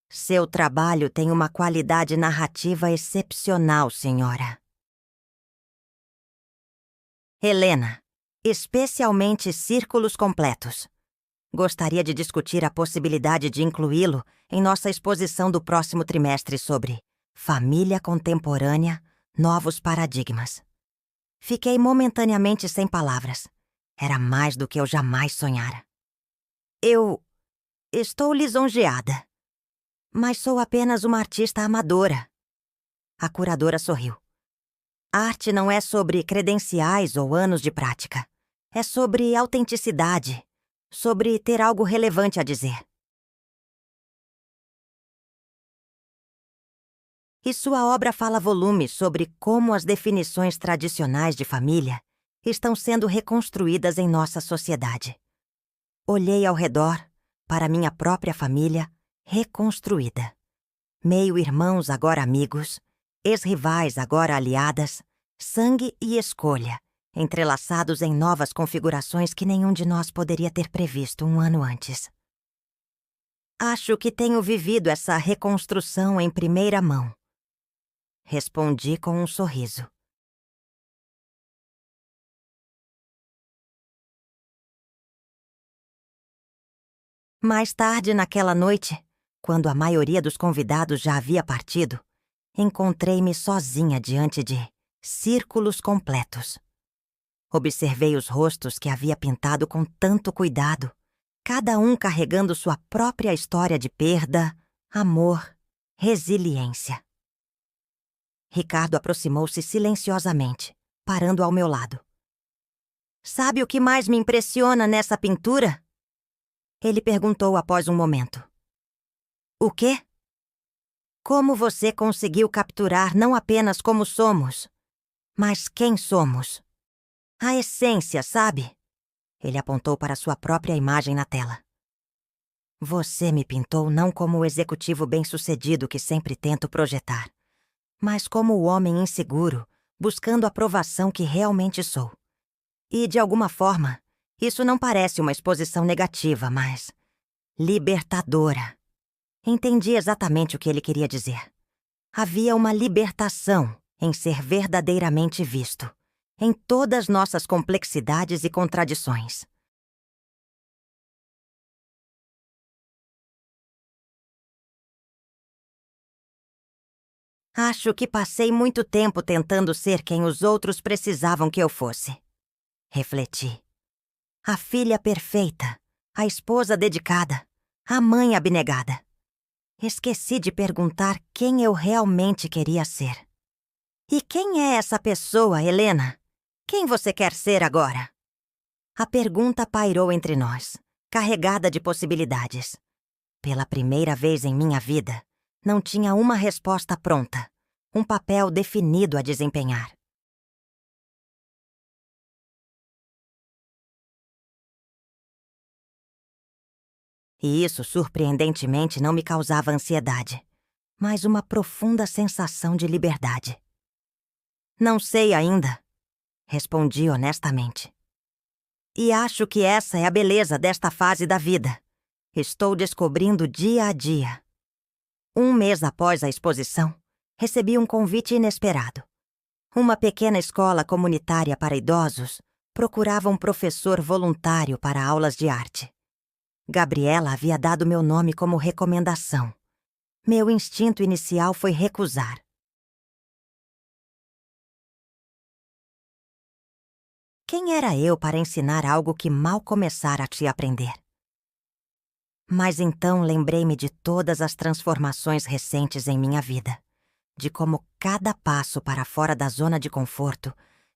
Seu trabalho tem uma qualidade narrativa excepcional, senhora. Helena, especialmente círculos completos. Gostaria de discutir a possibilidade de incluí-lo em nossa exposição do próximo trimestre sobre família contemporânea, novos paradigmas. Fiquei momentaneamente sem palavras. Era mais do que eu jamais sonhara. Eu estou lisonjeada, mas sou apenas uma artista amadora. A curadora sorriu. Arte não é sobre credenciais ou anos de prática. É sobre autenticidade, sobre ter algo relevante a dizer. E sua obra fala volumes sobre como as definições tradicionais de família estão sendo reconstruídas em nossa sociedade. Olhei ao redor para minha própria família reconstruída. Meio-irmãos agora amigos, ex-rivais agora aliadas, sangue e escolha, entrelaçados em novas configurações que nenhum de nós poderia ter previsto um ano antes. Acho que tenho vivido essa reconstrução em primeira mão. Respondi com um sorriso. Mais tarde naquela noite, quando a maioria dos convidados já havia partido, encontrei-me sozinha diante de círculos completos. Observei os rostos que havia pintado com tanto cuidado, cada um carregando sua própria história de perda, amor, resiliência. Ricardo aproximou-se silenciosamente, parando ao meu lado. Sabe o que mais me impressiona nessa pintura? Ele perguntou após um momento. O quê? Como você conseguiu capturar não apenas como somos, mas quem somos? A essência, sabe? Ele apontou para sua própria imagem na tela. Você me pintou não como o executivo bem-sucedido que sempre tento projetar, mas como o homem inseguro, buscando a aprovação que realmente sou. E, de alguma forma, isso não parece uma exposição negativa, mas libertadora. Entendi exatamente o que ele queria dizer. Havia uma libertação em ser verdadeiramente visto, em todas nossas complexidades e contradições. Acho que passei muito tempo tentando ser quem os outros precisavam que eu fosse. Refleti. A filha perfeita, a esposa dedicada, a mãe abnegada. Esqueci de perguntar quem eu realmente queria ser. E quem é essa pessoa, Helena? Quem você quer ser agora? A pergunta pairou entre nós, carregada de possibilidades. Pela primeira vez em minha vida, não tinha uma resposta pronta, um papel definido a desempenhar. E isso, surpreendentemente, não me causava ansiedade, mas uma profunda sensação de liberdade. Não sei ainda, respondi honestamente. E acho que essa é a beleza desta fase da vida. Estou descobrindo dia a dia. Um mês após a exposição, recebi um convite inesperado. Uma pequena escola comunitária para idosos procurava um professor voluntário para aulas de arte. Gabriela havia dado meu nome como recomendação. Meu instinto inicial foi recusar. Quem era eu para ensinar algo que mal começara a te aprender? Mas então lembrei-me de todas as transformações recentes em minha vida, de como cada passo para fora da zona de conforto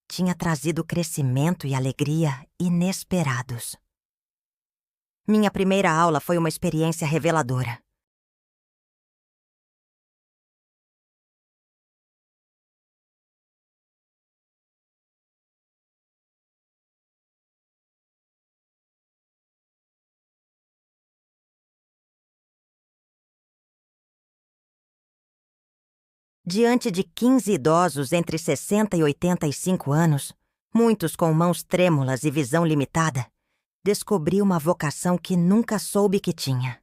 tinha trazido crescimento e alegria inesperados. Minha primeira aula foi uma experiência reveladora. Diante de 15 idosos entre 60 e 85 anos, muitos com mãos trêmulas e visão limitada, descobri uma vocação que nunca soube que tinha: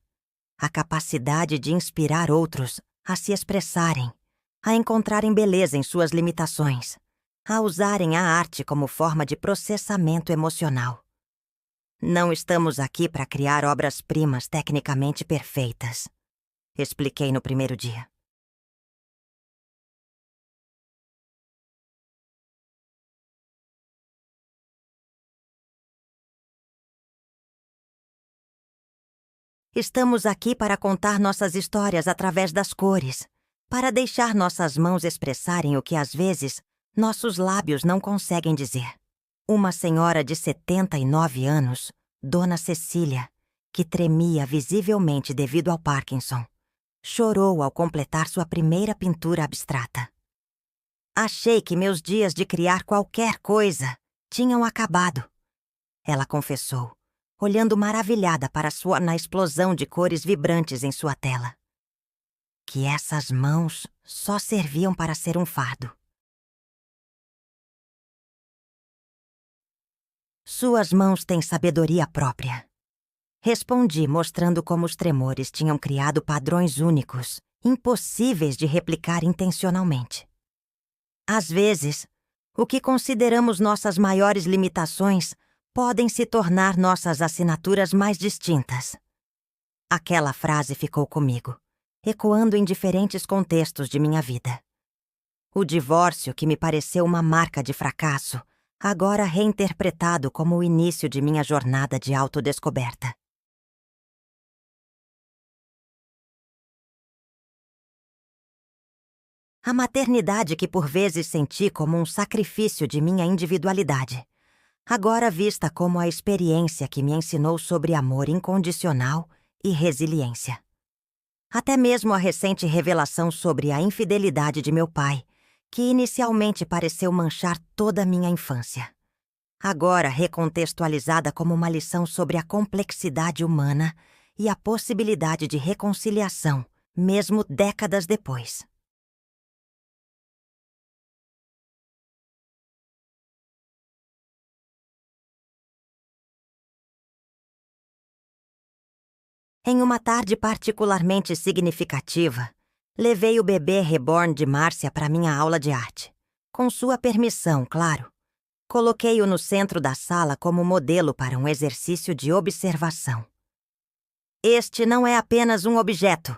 a capacidade de inspirar outros a se expressarem, a encontrarem beleza em suas limitações, a usarem a arte como forma de processamento emocional. Não estamos aqui para criar obras-primas tecnicamente perfeitas, expliquei no primeiro dia. Estamos aqui para contar nossas histórias através das cores, para deixar nossas mãos expressarem o que às vezes nossos lábios não conseguem dizer. Uma senhora de 79 anos, Dona Cecília, que tremia visivelmente devido ao Parkinson, chorou ao completar sua primeira pintura abstrata. Achei que meus dias de criar qualquer coisa tinham acabado, ela confessou, olhando maravilhada para na explosão de cores vibrantes em sua tela. Que essas mãos só serviam para ser um fardo. Suas mãos têm sabedoria própria. Respondi, mostrando como os tremores tinham criado padrões únicos, impossíveis de replicar intencionalmente. Às vezes, o que consideramos nossas maiores limitações podem se tornar nossas assinaturas mais distintas. Aquela frase ficou comigo, ecoando em diferentes contextos de minha vida. O divórcio, que me pareceu uma marca de fracasso, agora reinterpretado como o início de minha jornada de autodescoberta. A maternidade que por vezes senti como um sacrifício de minha individualidade, agora vista como a experiência que me ensinou sobre amor incondicional e resiliência. Até mesmo a recente revelação sobre a infidelidade de meu pai, que inicialmente pareceu manchar toda a minha infância, agora recontextualizada como uma lição sobre a complexidade humana e a possibilidade de reconciliação, mesmo décadas depois. Em uma tarde particularmente significativa, Levei o bebê reborn de Márcia para minha aula de arte. Com sua permissão, claro. Coloquei-o no centro da sala como modelo para um exercício de observação. Este não é apenas um objeto,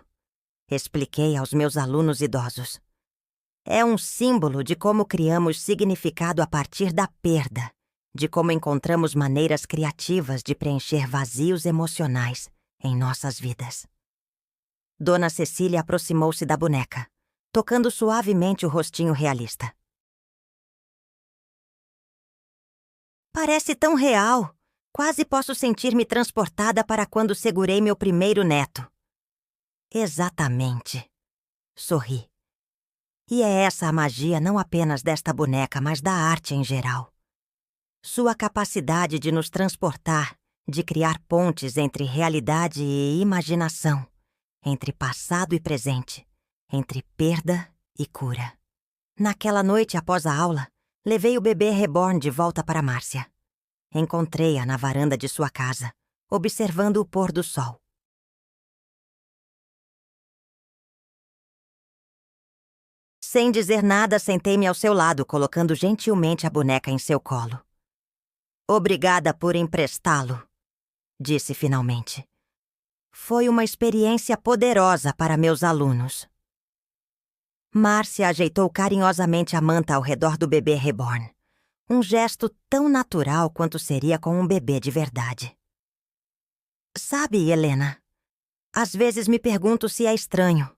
expliquei aos meus alunos idosos. É um símbolo de como criamos significado a partir da perda, de como encontramos maneiras criativas de preencher vazios emocionais em nossas vidas. Dona Cecília aproximou-se da boneca, tocando suavemente o rostinho realista. Parece tão real. Quase posso sentir-me transportada para quando segurei meu primeiro neto. Exatamente. Sorri. E é essa a magia não apenas desta boneca, mas da arte em geral. Sua capacidade de nos transportar, de criar pontes entre realidade e imaginação, entre passado e presente, entre perda e cura. Naquela noite após a aula, levei o bebê reborn de volta para Márcia. Encontrei-a na varanda de sua casa, observando o pôr do sol. Sem dizer nada, sentei-me ao seu lado, colocando gentilmente a boneca em seu colo. Obrigada por emprestá-lo, disse finalmente. Foi uma experiência poderosa para meus alunos. Márcia ajeitou carinhosamente a manta ao redor do bebê reborn. Um gesto tão natural quanto seria com um bebê de verdade. Sabe, Helena, às vezes me pergunto se é estranho.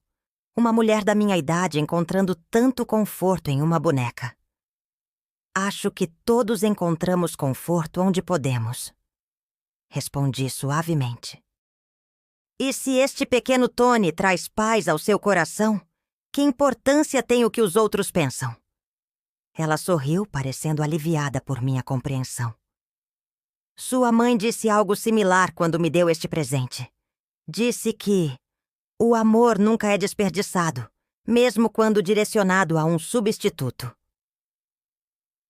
Uma mulher da minha idade encontrando tanto conforto em uma boneca. Acho que todos encontramos conforto onde podemos. Respondi suavemente. E se este pequeno Tony traz paz ao seu coração, que importância tem o que os outros pensam? Ela sorriu, parecendo aliviada por minha compreensão. Sua mãe disse algo similar quando me deu este presente. Disse que o amor nunca é desperdiçado, mesmo quando direcionado a um substituto.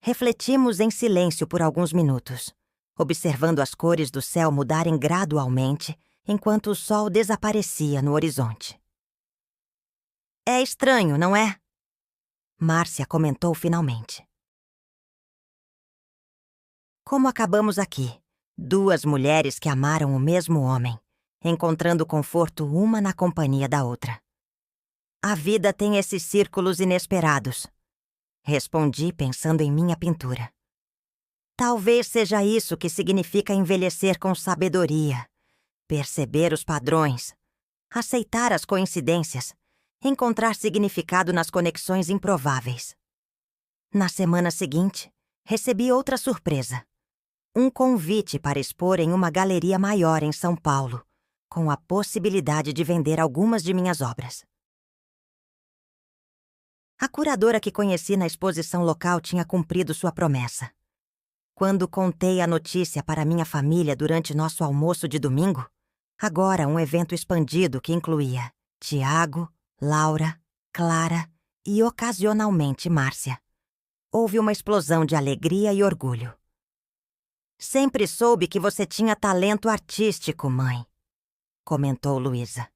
Refletimos em silêncio por alguns minutos, observando as cores do céu mudarem gradualmente enquanto o sol desaparecia no horizonte. É estranho, não é? Márcia comentou finalmente. Como acabamos aqui, duas mulheres que amaram o mesmo homem, encontrando conforto uma na companhia da outra. A vida tem esses círculos inesperados, respondi pensando em minha pintura. Talvez seja isso que significa envelhecer com sabedoria, perceber os padrões, aceitar as coincidências, encontrar significado nas conexões improváveis. Na semana seguinte, recebi outra surpresa. Um convite para expor em uma galeria maior em São Paulo, com a possibilidade de vender algumas de minhas obras. A curadora que conheci na exposição local tinha cumprido sua promessa. Quando contei a notícia para minha família durante nosso almoço de domingo, agora um evento expandido que incluía Tiago, Laura, Clara e ocasionalmente Márcia. Houve uma explosão de alegria e orgulho. Sempre soube que você tinha talento artístico, mãe, comentou Luísa.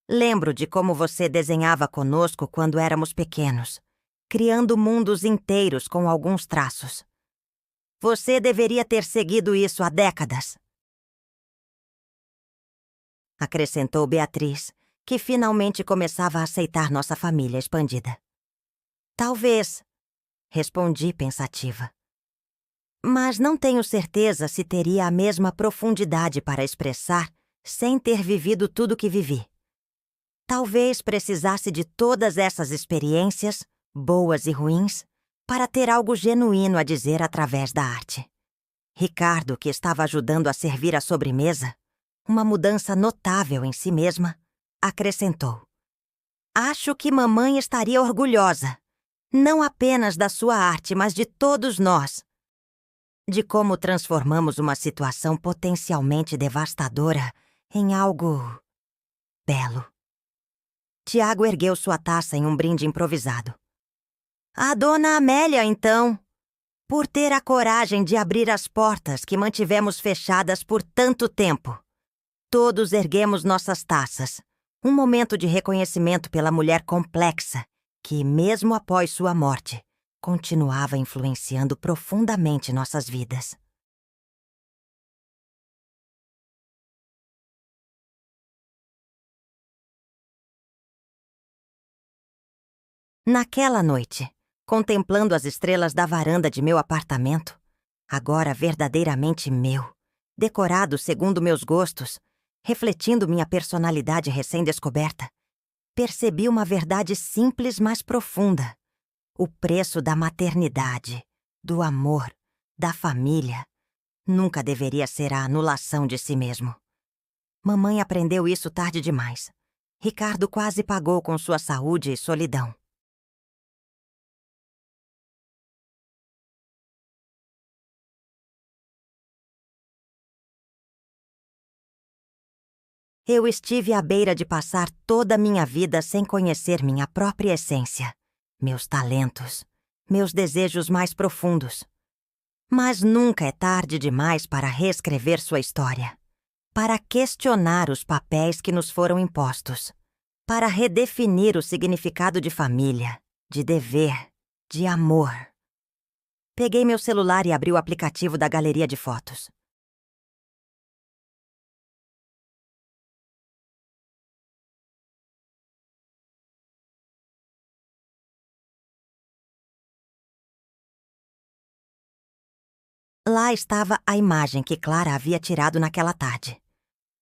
Lembro de como você desenhava conosco quando éramos pequenos, criando mundos inteiros com alguns traços. Você deveria ter seguido isso há décadas. Acrescentou Beatriz, que finalmente começava a aceitar nossa família expandida. Talvez, respondi pensativa. Mas não tenho certeza se teria a mesma profundidade para expressar sem ter vivido tudo o que vivi. Talvez precisasse de todas essas experiências, boas e ruins, para ter algo genuíno a dizer através da arte. Ricardo, que estava ajudando a servir a sobremesa, uma mudança notável em si mesma, acrescentou. Acho que mamãe estaria orgulhosa, não apenas da sua arte, mas de todos nós. De como transformamos uma situação potencialmente devastadora em algo belo. Tiago ergueu sua taça em um brinde improvisado. A dona Amélia, então, por ter a coragem de abrir as portas que mantivemos fechadas por tanto tempo. Todos erguemos nossas taças, Um momento de reconhecimento pela mulher complexa que, mesmo após sua morte, continuava influenciando profundamente nossas vidas. Naquela noite, contemplando as estrelas da varanda de meu apartamento, agora verdadeiramente meu, decorado segundo meus gostos, refletindo minha personalidade recém-descoberta, percebi uma verdade simples, mas profunda. O preço da maternidade, do amor, da família, nunca deveria ser a anulação de si mesmo. Mamãe aprendeu isso tarde demais. Ricardo quase pagou com sua saúde e solidão. Eu estive à beira de passar toda a minha vida sem conhecer minha própria essência, meus talentos, meus desejos mais profundos. Mas nunca é tarde demais para reescrever sua história, para questionar os papéis que nos foram impostos, para redefinir o significado de família, de dever, de amor. Peguei meu celular e abri o aplicativo da galeria de fotos. Lá estava a imagem que Clara havia tirado naquela tarde.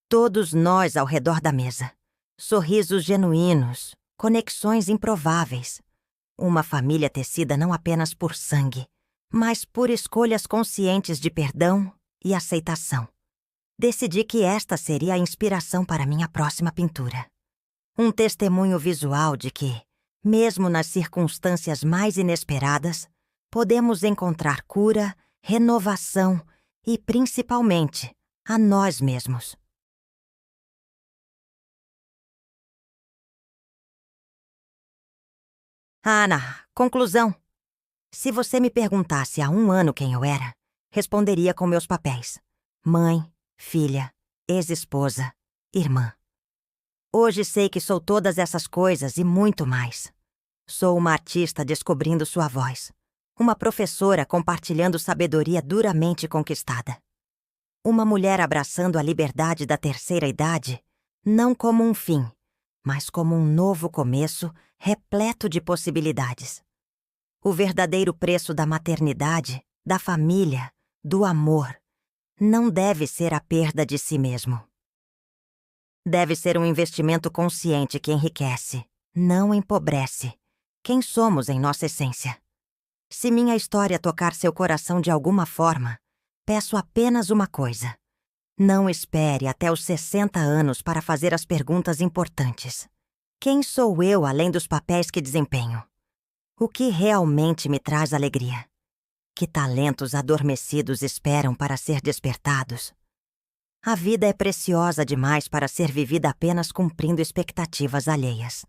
Todos nós ao redor da mesa. Sorrisos genuínos, conexões improváveis. Uma família tecida não apenas por sangue, mas por escolhas conscientes de perdão e aceitação. Decidi que esta seria a inspiração para minha próxima pintura. Um testemunho visual de que, mesmo nas circunstâncias mais inesperadas, podemos encontrar cura, renovação e, principalmente, a nós mesmos. Ana, conclusão. Se você me perguntasse há um ano quem eu era, responderia com meus papéis: mãe, filha, ex-esposa, irmã. Hoje sei que sou todas essas coisas e muito mais. Sou uma artista descobrindo sua voz. Uma professora compartilhando sabedoria duramente conquistada. Uma mulher abraçando a liberdade da terceira idade, não como um fim, mas como um novo começo repleto de possibilidades. O verdadeiro preço da maternidade, da família, do amor, não deve ser a perda de si mesmo. Deve ser um investimento consciente que enriquece, não empobrece, quem somos em nossa essência. Se minha história tocar seu coração de alguma forma, peço apenas uma coisa. Não espere até os 60 anos para fazer as perguntas importantes. Quem sou eu além dos papéis que desempenho? O que realmente me traz alegria? Que talentos adormecidos esperam para ser despertados? A vida é preciosa demais para ser vivida apenas cumprindo expectativas alheias.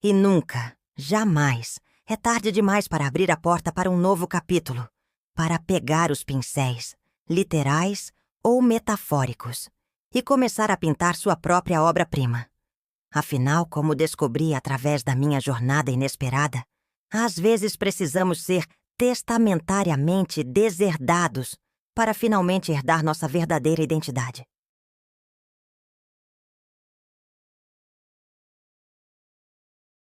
E nunca, jamais, é tarde demais para abrir a porta para um novo capítulo, para pegar os pincéis, literais ou metafóricos, e começar a pintar sua própria obra-prima. Afinal, como descobri através da minha jornada inesperada, às vezes precisamos ser testamentariamente deserdados para finalmente herdar nossa verdadeira identidade.